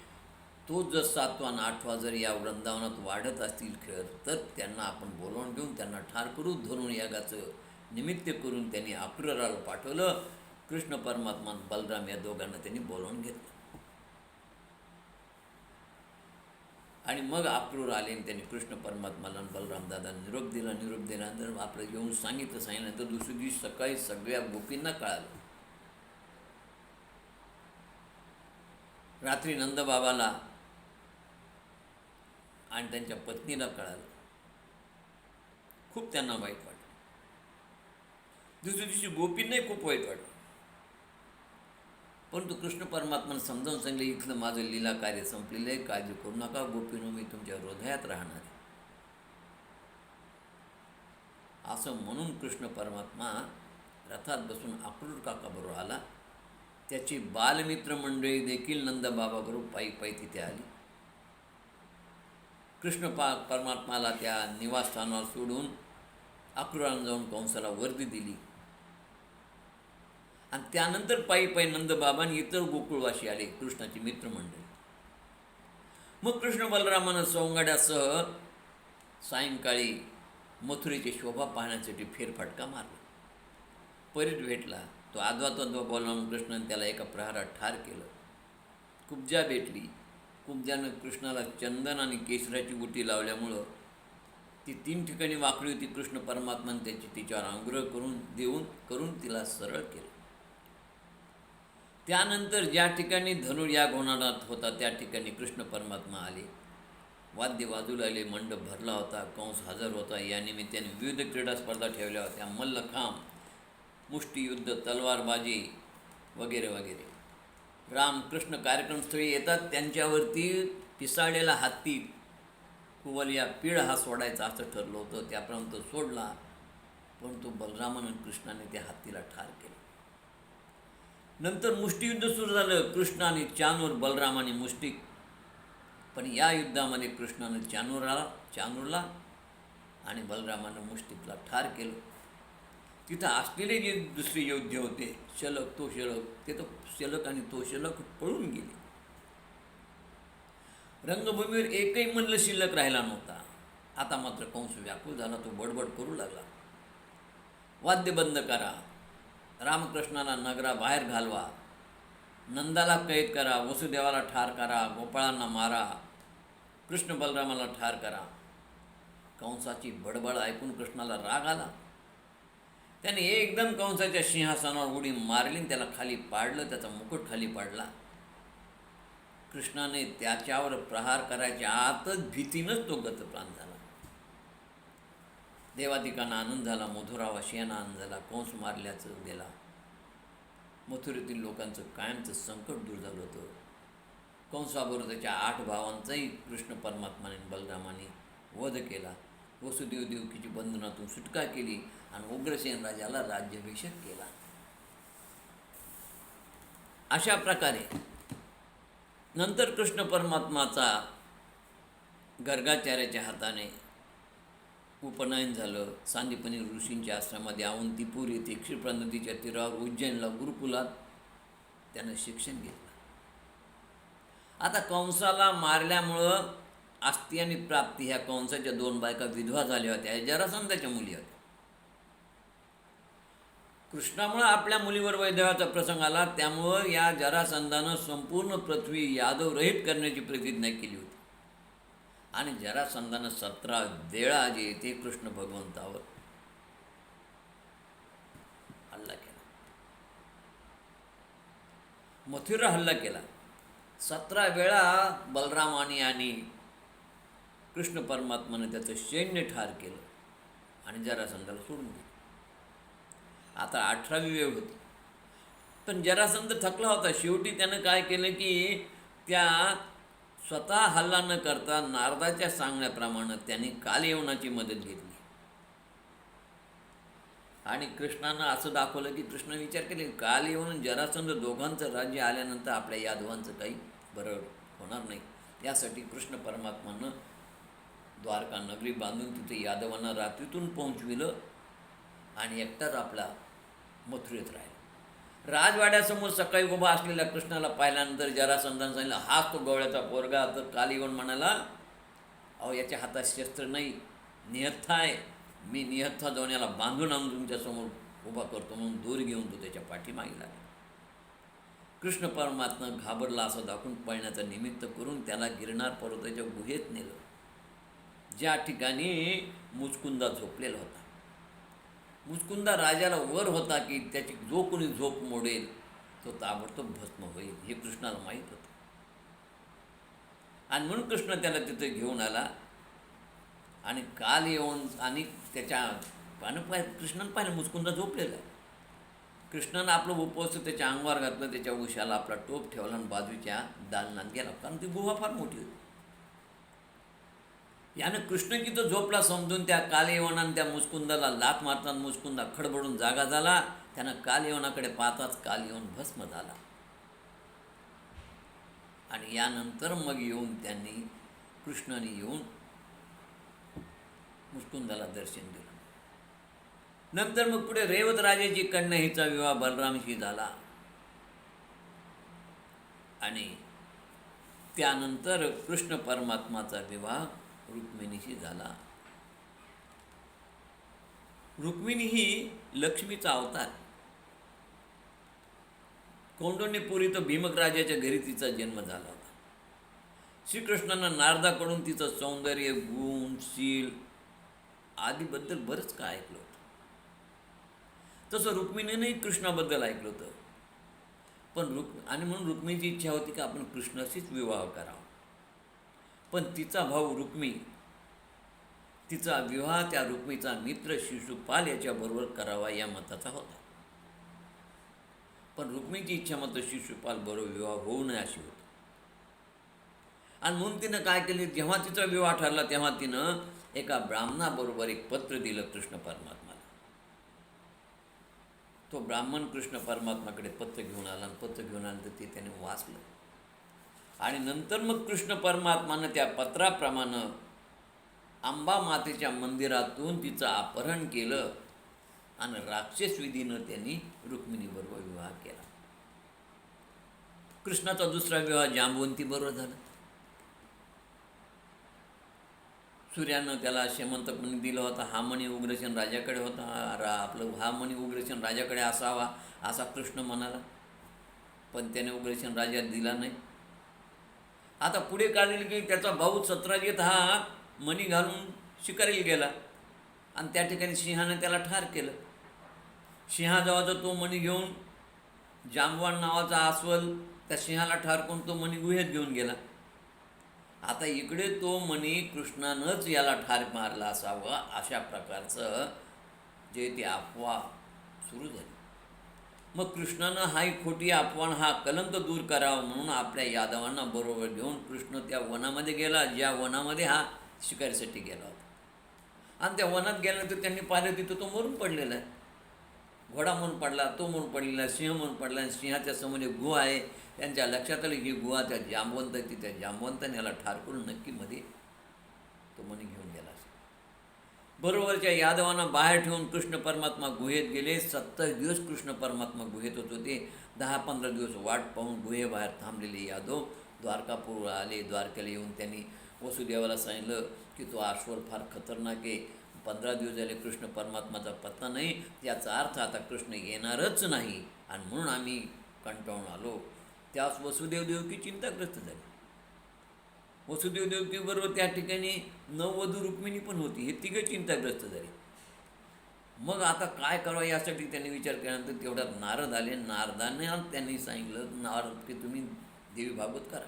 तो जर 7वा आणि 8वा जर या वृंदावनात वाढत असतील खेळ, तर त्यांना आपण बोलावून घेऊन त्यांना ठार करू. धरून यागाचं निमित्त करून त्यांनी अक्रूराला पाठवलं. कृष्ण परमात्मा बलराम या दोघांना त्यांनी बोलावून घेतलं, आणि मग अक्रूर आले आणि त्यांनी कृष्ण परमात्माला बलराम दादा निरोप दिल्यानंतर आपलं येऊन सांगितल्यानंतर दुसऱ्या दिवशी सकाळी सगळ्या गोपींना कळालं. रात्री नंदबाबाला आणि त्यांच्या पत्नीला कळालं. खूप त्यांना वाईट वाटलं. दुसऱ्या दिवशी गोपींनाही खूप वाईट वाटलं. परंतु कृष्ण परमात्माने समजावून सांगितलं, इथलं माझं लीला कार्य संपलेलं आहे, काळजी करू नका गोपीनो, मी तुमच्या हृदयात राहणार आहे. असं म्हणून कृष्ण परमात्मा रथात बसून अक्रूर काकाबरोबर आला. त्याची बालमित्र मंडळी देखील नंदबाबाबरोबर पायी तिथे आली. कृष्ण परमात्माला त्या निवासस्थानावर सोडून अक्रूरानं जाऊन कंसाला वर्दी दिली, आणि त्यानंतर पायी नंदबाबांनी इतर गोकुळवासी आले, कृष्णाची मित्रमंडळी. मग कृष्ण बलरामानं सौंगाड्यासह सायंकाळी मथुरेची शोभा पाहण्यासाठी फेरफटका मारला. परीट भेटला. तो आदवा बोलला, कृष्णाने त्याला एका प्रहारात ठार केलं. कुब्जा भेटली. कुब्जानं कृष्णाला चंदन आणि केशराची गुटी लावल्यामुळं ती 3 ठिकाणी वाकडी होती. कृष्ण परमात्माने तिच्यावर अनुग्रह करून तिला सरळ केलं. त्यानंतर ज्या ठिकाणी धनुर्याग होणार होता त्या ठिकाणी कृष्ण परमात्मा आले. वाद्य वाजू लागले, मंडप भरला होता, कंस हजर होता. या निमित्ताने विविध क्रीडा स्पर्धा ठेवल्या होत्या. मल्लखांब, मुष्टियुद्ध, तलवारबाजी वगैरे वगैरे. रामकृष्ण कार्यक्रमस्थळी येतात, त्यांच्यावरती पिसाळलेला हत्ती कुवलिया पीळ हा सोडायचा असं ठरलं होतं. त्याप्रमाणे तो सोडला, परंतु बलरामानं कृष्णाने त्या हत्तीला ठार केलं. नंतर मुष्टियुद्ध सुरू झालं. कृष्ण आणि चानूर, बलरामाने मुष्टी. पण या युद्धामध्ये कृष्णानं चानूरला आणि बलरामानं मुष्टिकला ठार केलं. तिथं असलेले जे दुसरे योद्धे होते, शलक, तो शलक, ते तर शलक आणि तो शलक पळून गेले. रंगभूमीवर एकही मल्ल शिल्लक राहिला नव्हता. आता मात्र कंस व्याकुळ झाला. तो बडबड करू लागला, वाद्य बंद करा, रामकृष्णाला नगराबाहेर घालवा, नंदाला कैद करा, वसुदेवाला ठार करा, गोपाळांना मारा, कृष्ण बलरामाला ठार करा. कंसाची बडबड ऐकून कृष्णाला राग आला. त्याने एकदम कंसाच्या सिंहासनावर उडी मारली, त्याला खाली पाडलं. त्याचा मुकुट खाली पाडला. कृष्णाने त्याच्यावर प्रहार करायच्या आतच भीतीनंच तो गतप्राण झाला. देवादिकांना आनंद झाला, मथुरावासियांना आनंद झाला. कंस मारल्याचं गेला. मथुरेतील लोकांचं कायमचं संकट दूर झालं होतं. कंसाबरोबर त्याच्या 8 भावांचाही कृष्ण परमात्माने बलरामाने वध केला. वसुदेव देवकीची बंधनातून सुटका केली आणि उग्रसेन राजाला राज्याभिषेक केला. अशा प्रकारे नंतर कृष्ण परमात्माचा गर्गाचार्याच्या हाताने उपनयन झालं. सांदीपनी ऋषींच्या आश्रमामध्ये अवंतीपूर येथे क्षिप्रा नदीच्या तीरावर उज्जैनला गुरुकुलात त्यानं शिक्षण घेतलं. आता कंसाला मारल्यामुळं आस्ती आणि प्राप्ती ह्या कंसाच्या 2 बायका विधवा झाल्या होत्या. जरासंधाच्या मुली होत्या. कृष्णामुळं आपल्या मुलीवर वैधव्याचा प्रसंग आला. त्यामुळं या जरासंधानं संपूर्ण पृथ्वी यादवरहित करण्याची प्रतिज्ञा केली होती. आणि जरासंधानं 17 वेळा जे ते कृष्ण भगवंतावर हल्ला केला, मथुरा हल्ला केला. 17 वेळा बलरामाने आणि कृष्ण परमात्माने त्याचं सैन्य ठार केलं आणि जरासंधाला सोडून दिलं. आता 18वी वेळ होती. पण जरासंध थकला होता. शेवटी त्यानं काय केलं की त्या स्वतः हल्ला न करता नारदाच्या सांगण्याप्रमाणे त्यांनी कालयवनाची मदत घेतली. आणि कृष्णानं असं दाखवलं की कृष्ण विचार केले, कालयवन जरासंध दोघांचं राज्य आल्यानंतर आपल्या यादवांचं काही बरं होणार नाही. यासाठी कृष्ण परमात्मानं द्वारका नगरी बांधून तिथे यादवांना रात्रीतून पोहोचविलं आणि एकटाच आपला मथुरेत राहिला. राजवाड्यासमोर सकाळी उभा असलेल्या कृष्णाला पाहिल्यानंतर जरासंधानं सांगितलं, हाच तो गवळ्याचा पोरगा. तर कालयवन म्हणाला, अहो याच्या हातात शस्त्र नाही, निहत्था आहे. मी निहत्था जाऊन याला बांधून आणून तुमच्यासमोर उभा करतो म्हणून दूर घेऊन तो त्याच्या पाठीमागे लागला. कृष्ण परमात्मा घाबरला असं दाखवून पळण्याचं निमित्त करून त्याला गिरनार पर्वताच्या गुहेत नेलं, ज्या ठिकाणी मुचकुंदा झोपलेला होता. मुचकुंदा राजाला वर होता की त्याची जो कोणी झोप मोडेल तो ताबडतोब भस्म होईल हे कृष्णाला माहीत होतं. आणि म्हणून कृष्ण त्याला तिथे घेऊन आला आणि काल येऊन आणि त्याच्या कृष्णानं पाहिलं मुचकुंदा झोपलेला आहे. कृष्णानं आपलं उपवस्त्र त्याच्या अंगावर घातलं, त्याच्या उशाला आपला टोप ठेवला आणि बाजूच्या दालनात गेला, कारण ती गुहा फार मोठी होती. यानं कृष्ण तिथं झोपला समजून त्या कालयवनानं त्या मुचकुंदाला लाथ मारताना मुचकुंदा खडबडून जागा झाला. त्यानं कालयवनाकडे पाहताच कालयवन भस्म झाला. आणि यानंतर मग येऊन त्यांनी कृष्णाने येऊन मुचकुंदाला दर्शन दिलं. नंतर मग पुढे रेवत राजाची कन्या हिचा विवाह बलरामशी झाला आणि त्यानंतर कृष्ण परमात्माचा विवाह रुक्मिणीशी झाला. रुक्मिणी ही लक्ष्मीचा अवतार. कौंडण्यपुरी तर भीमक राजाच्या घरी तिचा जन्म झाला होता. श्रीकृष्णांना नारदाकडून तिचं सौंदर्य, गुण, शील आदीबद्दल बरंच काय ऐकलं होतं. तसं रुक्मिणीनेही कृष्णाबद्दल ऐकलं होतं. पण आणि म्हणून रुक्मिणीची इच्छा होती की आपण कृष्णाशीच विवाह करावा. पण तिचा भाऊ रुक्मी, तिचा विवाह त्या रुक्मीचा मित्र शिशुपाल याच्याबरोबर करावा या मताचा होता. पण रुक्मीची इच्छा मात्र शिशुपाल बरोबर विवाह होऊ नये अशी होती. आणि म्हणून तिनं काय केले, जेव्हा तिचा विवाह ठरला तेव्हा तिनं एका ब्राह्मणाबरोबर एक पत्र दिलं कृष्ण परमात्माला. तो ब्राह्मण कृष्ण परमात्माकडे पत्र घेऊन आला आणि पत्र घेऊन आल्यानंतर ते त्याने वाचलं. आणि नंतर मग कृष्ण परमात्मानं त्या पत्राप्रमाणे अंबा मातेच्या मंदिरातून तिचं अपहरण केलं आणि राक्षस विधीनं त्यांनी रुक्मिणीबरोबर विवाह केला. कृष्णाचा दुसरा विवाह जांबवंतीबरोबर झाला. सूर्यानं त्याला शेमंतक मणी दिला होता. हा मणी उग्रसेन राजाकडे होता. हा मणी उग्रसेन राजाकडे असावा असा कृष्ण म्हणाला, पण त्याने उग्रसेन राजा दिला नाही. आता पुढे काढले की त्याचा भाऊ सत्राजित हा मणी घालून शिकारीला गेला आणि त्या ठिकाणी सिंहाने त्याला ठार केलं. सिंहाजवळचा तो मणी घेऊन जांबवान नावाचा अस्वल त्या सिंहाला ठार करून तो मणी गुहेत घेऊन गेला. आता इकडे तो मणी कृष्णानंच याला ठार मारला असावं अशा प्रकारचं जे ती अफवा सुरू झाली. मग कृष्णानं हा खोटी अफवा, हा कलंक दूर करावा म्हणून आपल्या यादवांना बरोबर घेऊन कृष्ण त्या वनामध्ये गेला, ज्या वनामध्ये हा शिकारीसाठी गेला होता. आणि त्या वनात गेल्यानंतर त्यांनी पाहिलं तिथं तो मरून पडलेला आहे. घोडा म्हणून पडला, तो म्हणून पडलेला, सिंह म्हणून पडला. आणि सिंहाच्या समोर एक गुहा आहे. त्यांच्या लक्षात आलं ही गुहा त्या जांबवंत आहे. त्या जांबवंताने याला ठार करून नक्की मध्ये तो मणी घेऊन गेला. बरोबरच्या यादवांना बाहेर ठेवून कृष्ण परमात्मा गुहेत गेले. 70 दिवस कृष्ण परमात्मा गुहेत होते. 10-15 दिवस वाट पाहून गुहेबाहेर थांबलेले यादव द्वारकापूर आले. द्वारकेला येऊन त्यांनी वसुदेवाला सांगितलं की तो अश्वर फार खतरनाक आहे. 15 दिवस झाले कृष्ण परमात्माचा पत्ता नाही. याचा अर्थ आता कृष्ण येणारच नाही आणि म्हणून आम्ही कंटाळून आलो. त्यास वसुदेव देवकी चिंताग्रस्त झाली. वसुदेव देवकीबरोबर त्या ठिकाणी नववधू रुक्मिणी पण होती. हे तिघे चिंताग्रस्त झाले. मग आता काय करावं यासाठी त्यांनी विचार केल्यानंतर तेवढ्यात नारद आले. नारदाने त्यांनी सांगितलं, नारद की तुम्ही देवी भागवत करा.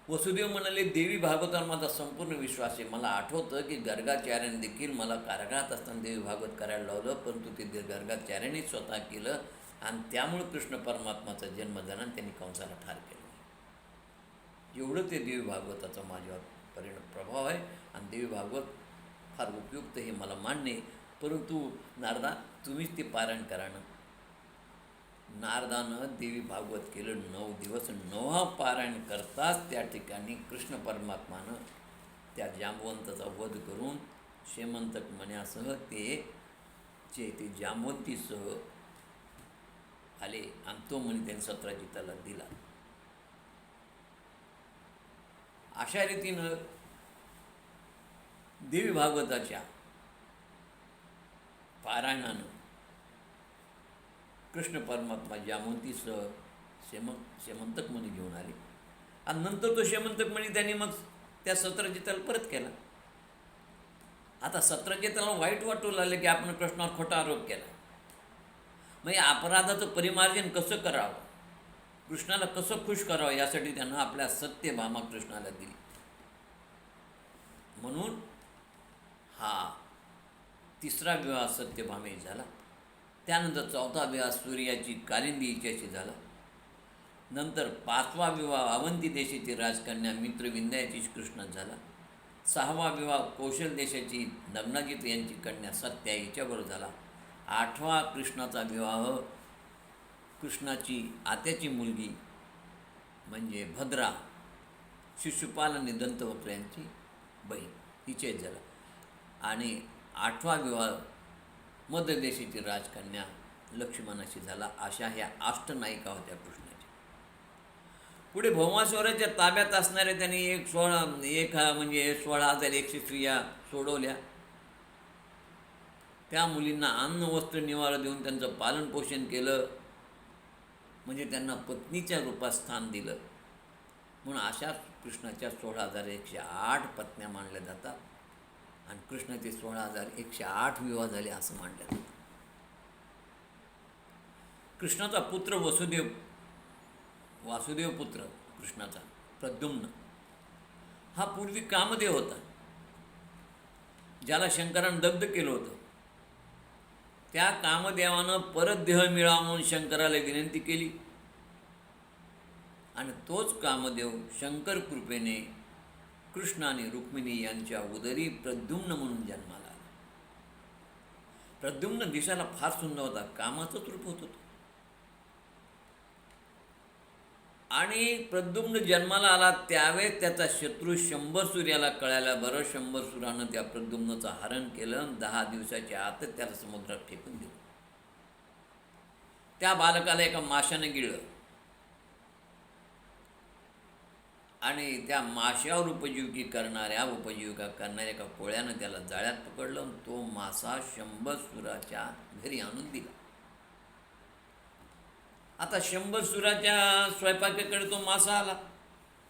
वसुदेव म्हणाले, देवी भागवतावर माझा संपूर्ण विश्वास आहे. मला आठवतं की गर्गाचार्याने देखील मला कारागृहात असताना देवी भागवत करायला लावलं, परंतु ते गर्गाचार्याने स्वतः केलं आणि त्यामुळे कृष्ण परमात्माचा जन्म झाला आणि त्यांनी कंसाला ठार केलं. एवढं ते देवी भागवताचा माझ्यावर प्रभाव आहे आणि देवी भागवत फार उपयुक्त हे मला मान्य आहे. परंतु नारदा तुम्हीच ते पारायण करा ना. नारदानं देवी भागवत केलं 9 दिवस. 9 पारायण करताच त्या ठिकाणी कृष्ण परमात्मानं त्या जांबवंताचा वध करून शेमंतक मण्यासह ते जांबवंतीसह आले आणि तो मणी त्यांनी सत्राजिताला दिला. अशा रीतीनं देवी भागवताच्या पारायणानं कृष्ण परमात्मा जांबवंतीसह शेमंतक मणी घेऊन आले आणि नंतर तो शेमंतक मणी त्यांनी मग त्या सत्राजिताला परत केला. आता सत्राजिताला वाईट वाटू लागलं की आपण कृष्णावर खोटा आरोप केला. मग या अपराधाचं परिमार्जन कसं करावं, कृष्णाला कसं खुश करावं यासाठी त्यांना आपल्या सत्यभामा कृष्णाला दिली. म्हणून हा तिसरा विवाह सत्यभामेशी झाला. त्यानंतर 4था विवाह सूर्याची कालिंदी हिच्याशी झाला. नंतर 5वा विवाह अवंती देशाची राजकन्या मित्रविंध्या याची कृष्णात झाला. 6वा विवाह कौशल देशाची नग्नाजित यांची कन्या सत्या हिच्याबरोबर झाला. 8वा कृष्णाचा विवाह कृष्णाची आत्याची मुलगी म्हणजे भद्रा, शिशुपाल आणि दंतवक्र यांची बहीण हिचेच झाला. आणि 8वा विवाह मध्य देशाची राजकन्या लक्ष्मणाशी झाला. अशा ह्या अष्टनायिका होत्या कृष्णाच्या. पुढे भौमासुराच्या ताब्यात असणाऱ्या त्यांनी 16,100 स्त्रिया सोडवल्या. त्या मुलींना अन्न वस्त्र निवारा देऊन त्यांचं पालनपोषण केलं. म्हणजे त्यांना पत्नीच्या रूपात स्थान दिलं. म्हणून अशा कृष्णाच्या 16,108 पत्न्या मानल्या जातात आणि कृष्णाचे 16,108 विवाह झाले असं मानलं जातं. कृष्णाचा पुत्र वासुदेव पुत्र कृष्णाचा प्रद्युम्न हा पूर्वी कामदेव होता, ज्याला शंकरानं दग्ध केलं होतं. त्या कामदेवानं परत देह मिळावा म्हणून शंकराला विनंती केली आणि तोच कामदेव शंकर कृपेने कृष्ण आणि रुक्मिणी यांच्या उदरी प्रद्युम्न म्हणून जन्माला आला. प्रद्युम्न दिसायला फार सुंदर होता, कामाचंच रूप होत होतं. आणि प्रद्युम्न जन्माला आला त्यावेळेस त्याचा शत्रू शंभरसूर याला कळायला बरं. शंभरसूरानं त्या प्रद्युम्नचं हरण केलं. 10 दिवसाच्या आतच त्याला समुद्रात फेकून दिलं. त्या बालकाला एका माशाने गिळलं आणि त्या माशावर उपजीविका करणाऱ्या एका कोळ्यानं त्याला जाळ्यात पकडलं आणि तो मासा शंभरसूराच्या घरी आणून दिला. आता शंभरसूराच्या स्वयंपाकाकडे तो मासा आला.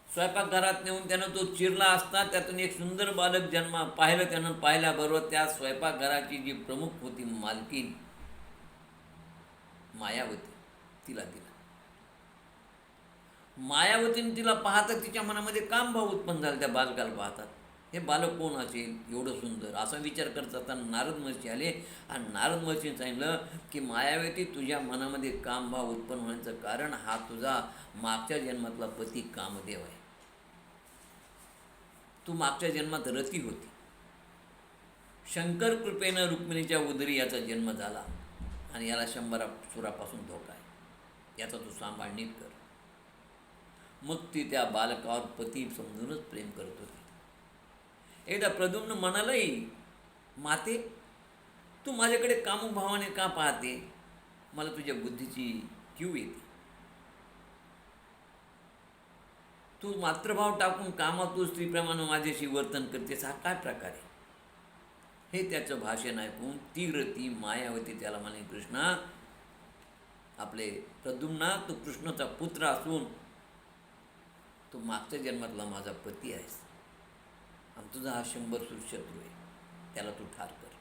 स्वयंपाकघरात नेऊन त्यानं तो चिरला असता त्यातून एक सुंदर बालक त्यानं पाहिल्याबरोबर त्या स्वयंपाकघराची जी प्रमुख होती मालकीन मायावती, तिला दिला. मायावतीने तिला पाहता तिच्या मनामध्ये कामभाव उत्पन्न झाला. त्या बालकाला पाहतात, हे बालक कोण असेल एवढं सुंदर, असा विचार करत असताना नारद महर्षी आले आणि नारद महर्षीने सांगितलं की मायावती, तुझ्या मनामध्ये कामभाव उत्पन्न होण्याचं कारण हा तुझा मागच्या जन्मातला पती कामदेव आहे. तू मागच्या जन्मात रती होती. शंकर कृपेनं रुक्मिणीच्या उदरी याचा जन्म झाला आणि याला शंभरासुरापासून धोका आहे, याचा तू सांभाळ नीट कर. मग ती त्या बालकावर पती समजूनच प्रेम करत होती. एकदा प्रद्युम्न म्हणालाही, माते, तू माझ्याकडे कामभावाने का पाहते? मला तुझ्या बुद्धीची कीव येते. तू मातृभाव टाकून कामातून स्त्रीप्रमाणे माझ्याशी वर्तन करतेस, हा काय प्रकार आहे? हे त्याचं भाषण ऐकून ती रती मायावती त्याला म्हणे, कृष्णा, आपले प्रद्युम्ना, तू कृष्णाचा पुत्र असून तू मागच्या जन्मातला माझा पती आहेस आणि तुझा हा शंभरसूर शत्रू आहे, त्याला तू ठार कर.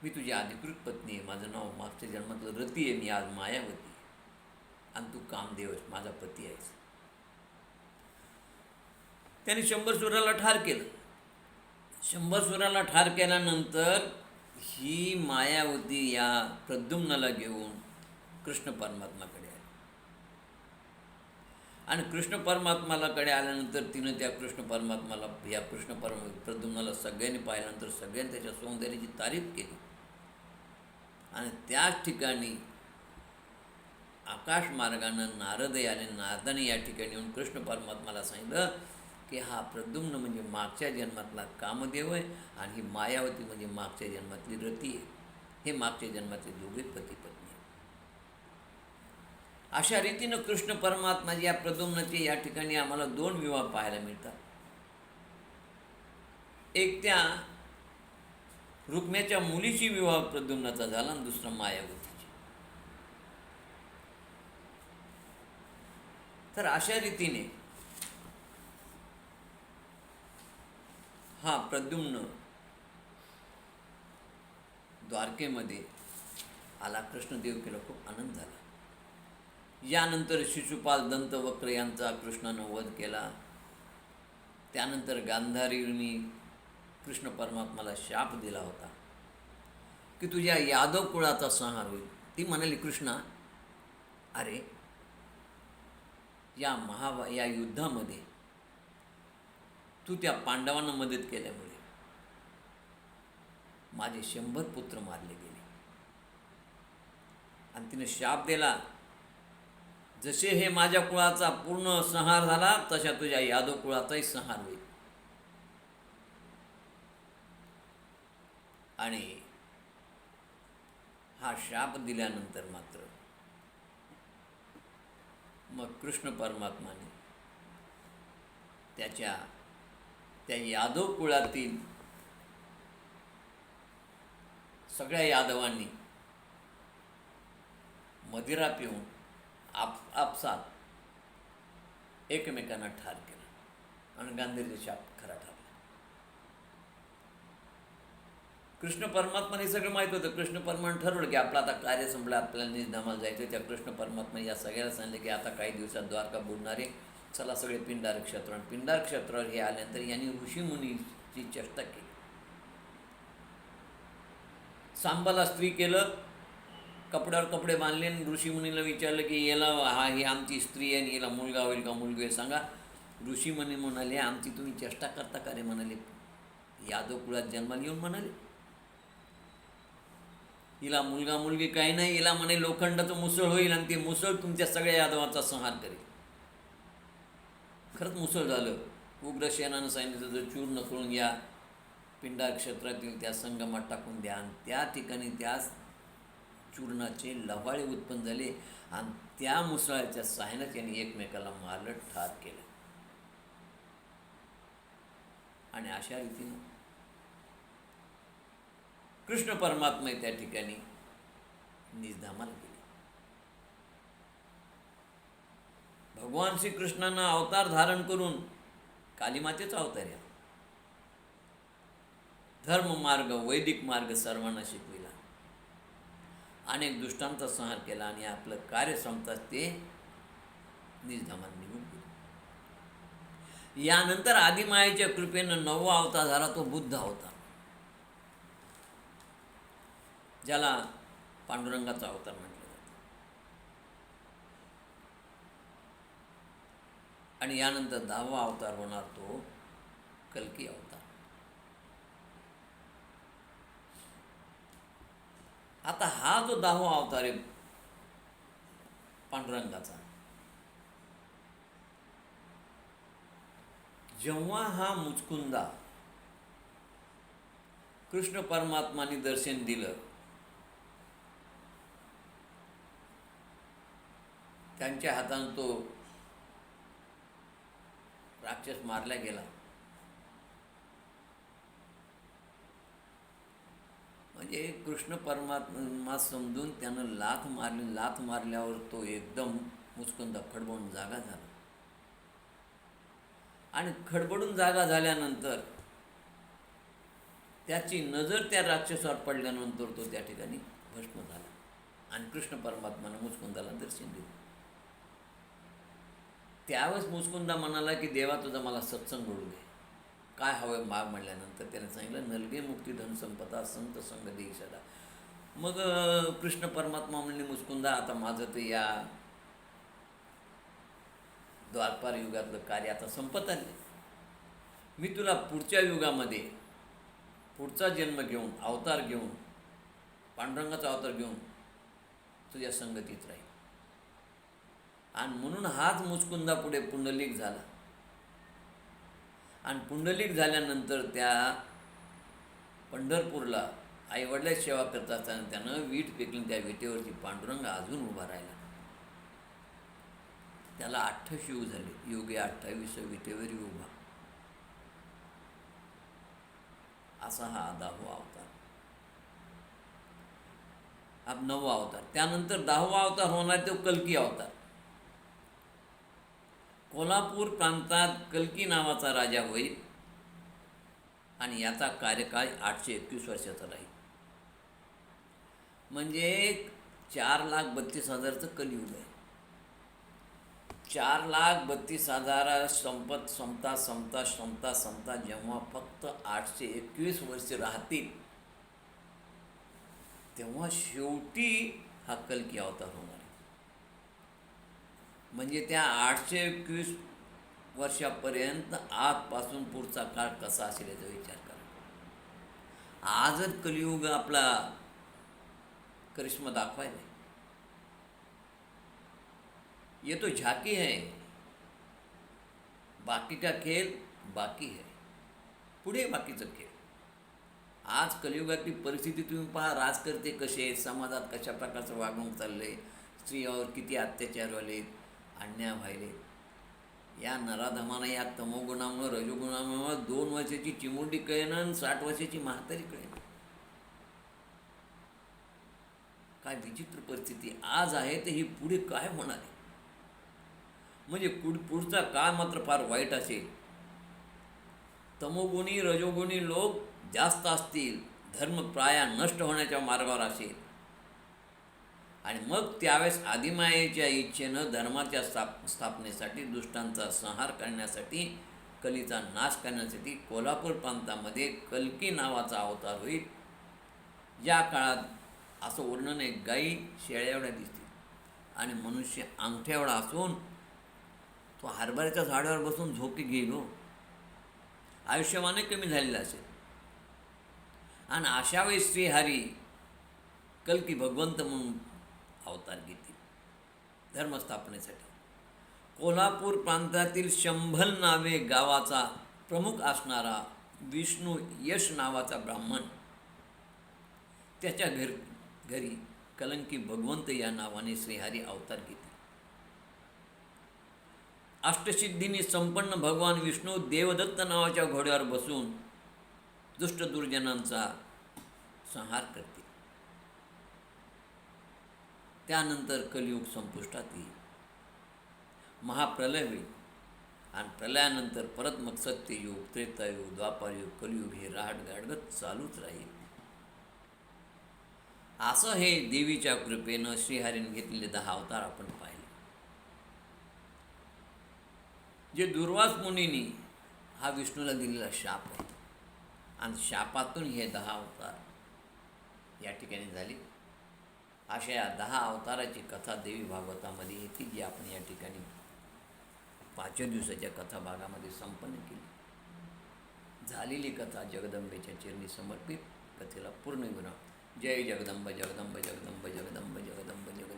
मी तुझी अधिकृत पत्नी आहे, माझं नाव मागच्या जन्मातलं रती आहे, मी आज मायावती आणि तू कामदेव आहेस, माझा पती आहेस. त्याने शंभरसूराला ठार केलं. शंभरसूराला ठार केल्यानंतर ही मायावती या प्रद्युम्नाला घेऊन कृष्ण परमात्माकडे आली आणि कृष्ण परमात्मालाकडे आल्यानंतर तिनं त्या प्रद्युम्नाला सगळ्यांनी पाहिल्यानंतर सगळ्यांनी त्याच्या सौंदर्याची तारीफ केली आणि त्याच ठिकाणी आकाश मार्गानं नारद आले. नारदाने या ठिकाणी येऊन कृष्ण परमात्माला सांगितलं की हा प्रद्युम्न म्हणजे मागच्या जन्मातला कामदेव आहे आणि ही मायावती म्हणजे मागच्या जन्मातली रती आहे. हे मागच्या जन्मातले दोघे पती पत्नी. अशा रीतीनं कृष्ण परमात्माचे या प्रद्युम्नाचे या ठिकाणी आम्हाला 2 विवाह पाहायला मिळतात. एक त्या रुक्म्याच्या मुलीची विवाह प्रद्युम्नाचा झाला आणि दुसरा मायावतीची. तर अशा रीतीने हा प्रद्युम्न द्वारकेमध्ये आला. कृष्णदेवकीला खूप आनंद झाला. यानंतर शिशुपाल दंतवक्र यांचा कृष्णानं वध केला. त्यानंतर गांधारीने कृष्ण परमात्माला शाप दिला होता की तुझ्या यादव कुळाचा संहार होईल. ती म्हणाली, कृष्णा, अरे या युद्धामध्ये तू त्या पांडवांना मदत केल्यामुळे माझे 100 पुत्र मारले गेले. आणि तिने शाप दिला, जसे हे माझ्या कुळाचा पूर्ण संहार झाला तशा तुझ्या यादव कुळाचाही संहार होईल. आणि हा शाप दिल्यानंतर मात्र मग कृष्ण परमात्माने त्या यादव कुळातील सगळ्या यादवांनी मदिरा पिऊन आपसात एकमेकांना ठार केलं आणि गांधीजी शाप खरा ठरला. कृष्ण परमात्माने सगळं माहीत होतं. कृष्ण परमात्मा ठरवलं की आपलं आता कार्य संपलं, आपल्याला निजधामाला जायचं. त्या कृष्ण परमात्मा या सगळ्याला सांगितलं की आता काही दिवसात द्वारका बुडणारे, चला सगळे पिंडार क्षेत्र. आणि पिंडार क्षेत्रावर हे आल्यानंतर यांनी ऋषीमुनीची चेष्टा केली. सांबाला स्त्री केलं, कपड्यावर कपडे बांधले, ऋषीमुनीला विचारलं की याला ही आमची स्त्री आहे आणि याला मुलगा होईल का मुलगी होईल सांगा. ऋषीमुनी म्हणाले आमची तुम्ही चेष्टा करता का रे? म्हणाले यादव कुळात जन्माला येऊन म्हणाले हिला मुलगा मुलगी काही नाही, हिला म्हणे लोखंडाचं मुसळ होईल आणि ते मुसळ तुमच्या सगळ्या यादवाचा संहार करेल. खरंच मुसळ झालं. उग्रसेनानं सांगितलं जर चूर्ण करून या पिंडार क्षेत्रातील त्या संगमात टाकून द्या. आणि त्या ठिकाणी त्या चूर्णाचे लव्हाळे उत्पन्न झाले आणि त्या मुसळाच्या सहाय्याने त्यांनी एकमेकाला मारलं, ठार केलं. आणि अशा रीतीनं कृष्ण परमात्मा त्या ठिकाणी निजधामाला गेले. भगवान श्रीकृष्णानं अवतार धारण करून कालीमातेचा अवतार या धर्ममार्ग वैदिक मार्ग सर्वांना शिकविला, अनेक दुष्टांचा संहार केला आणि आपलं कार्य संपताच ते निजधामाला निघून गेले. यानंतर आदिमायेच्या कृपेनं 9वा अवतार झाला तो बुद्ध अवतार, ज्याला पांडुरंगाचा अवतार म्हटलं जातं. आणि यानंतर 10वा अवतार होणार तो कल्की अवतार. आता हा जो 10वा अवतार आहे पांडुरंगाचा, जेव्हा हा मुचकुंदा कृष्ण परमात्माने दर्शन दिलं, त्यांच्या हातानं तो राक्षस मारला गेला. म्हणजे कृष्ण परमात्मा समजून त्यानं लाथ मारली. लाथ मारल्यावर तो एकदम मुचकुंदा खडबडून जागा झाला. आणि खडबडून जागा झाल्यानंतर त्याची नजर त्या राक्षसावर पडल्यानंतर तो त्या ठिकाणी भस्म झाला आणि कृष्ण परमात्मानं मुचकुंदाला दर्शन दिलं. त्यावेळेस मुचकुंदा म्हणाला की देवा तुझा मला सत्संग घडू दे, काय हवं माग म्हणल्यानंतर त्याने सांगितलं नलगे मुक्ती धन संपदा संत संग देई सदा. मग कृष्ण परमात्मा म्हणले मुचकुंदा आता माझं तर या द्वापार युगातलं कार्य आता संपत आले, मी तुला पुढच्या युगामध्ये पुढचा जन्म घेऊन अवतार घेऊन पांडुरंगाचा अवतार घेऊन तुझ्या संगतीत राहील. आणि म्हणून हाच मुचकुंदा पुढे पुंडलिक झाला. आणि पुंडलिक झाल्यानंतर त्या पंढरपूरला आईवडिलाची सेवा करत असताना त्यानं वीट फेकली. त्या विटेवरती पांडुरंग अजून उभा राहिला. त्याला 28 युग झाले. युगे 28 विटेवरी उभा. असा हा 10वा अवतार. हा 9वा अवतार. त्यानंतर 10वा अवतार होणार तो कल्की अवतार. कोल्हापूर प्रांतात कल्की नावाचा राजा होईल आणि याचा कार्यकाळ 821 वर्षाचा राहील. म्हणजे 4,32,000चं कलियुग आहे. 4,32,000 संपता जेव्हा फक्त 821 वर्ष राहतील तेव्हा शेवटी हा कल्की अवतार होणार आहे. म्हणजे त्या 821 वर्षापर्यंत आजपासून पुढचा काळ कसा असेल याचा विचार करा. आजच कलियुग आपला करिश्मा दाखवायला ये तो झाकी है, बाकी का खेळ बाकी है. पुढे बाकीचं खेळ. आज कलियुगातली परिस्थिती तुम्ही पहा. राजकर्ते कसे आहेत, समाजात कशा प्रकारचं वागणूक चाललं आहे, स्त्रियावर किती अत्याचार व्हायले, अन्याय व्हायले. या नराधमानं या तमोगुणामुळं रजोगुणामुळं 2 वर्षाची चिमुरडी कळेना आणि 60 वर्षाची म्हातारी कळेना. काय विचित्र परिस्थिती आज आहे, तर ही पुढे काय होणार आहे? म्हणजे पुढचा काळ मात्र फार वाईट असेल. तमोगुणी रजोगुणी लोक जास्त असतील, धर्म प्राया नष्ट होण्याच्या मार्गावर असेल, आणि मग त्यावेळेस आदिमायेच्या इच्छेनं धर्माच्या स्थापनेसाठी, दुष्टांचा संहार करण्यासाठी, कलीचा नाश करण्यासाठी कोल्हापूर प्रांतामध्ये कल्की नावाचा अवतार होईल. या काळात असं वर्णन आहे, गाई शेळ्या एवढ्या दिसतील आणि मनुष्य अंगठ्या एवढा असून तो हरभऱ्याच्या झाडावर बसून झोके घेईल. हो, आयुष्यमाने कमी झालेलं असेल. आणि अशा वेळी श्रीहरी कल्की भगवंत म्हणून अवतार घेतील धर्मस्थापनेसाठी. कोल्हापूर प्रांतातील शंभल नावे गावाचा प्रमुख असणारा विष्णू यश नावाचा ब्राह्मण, त्याच्या घरी कलंकी भगवंत या नावाने श्रीहरी अवतार घेतील. अष्टसिद्धींनी संपन्न भगवान विष्णू देवदत्त नावाच्या घोड्यावर बसून दुष्ट दुर्जनांचा संहार करतील. त्यानंतर कलियुग संपुष्टात येईल, महाप्रलय होईल, आणि प्रलयानंतर परत मग सत्ययुग, त्रेतायुग, द्वापारयुग, कलियुग हे रहाटगाडगत चालूच राहील. असं हे देवीच्या कृपेनं श्रीहरीने घेतलेले 10 अवतार आपण पाहिले. जे दुर्वास मुनींनी हा विष्णूला दिलेला शाप आहे, आणि शापातून हे 10 अवतार या ठिकाणी झाले. अशा या 10 अवताराची कथा देवी भागवतामध्ये येते, जी आपण या ठिकाणी 5 दिवसाच्या कथा भागामध्ये संपन्न केली. झालेली कथा जगदंबेच्या चरणी समर्पित. कथेला पूर्ण विराम. जय जगदंब जगदंब जगदंब जगदंब जगदंब जगदंब.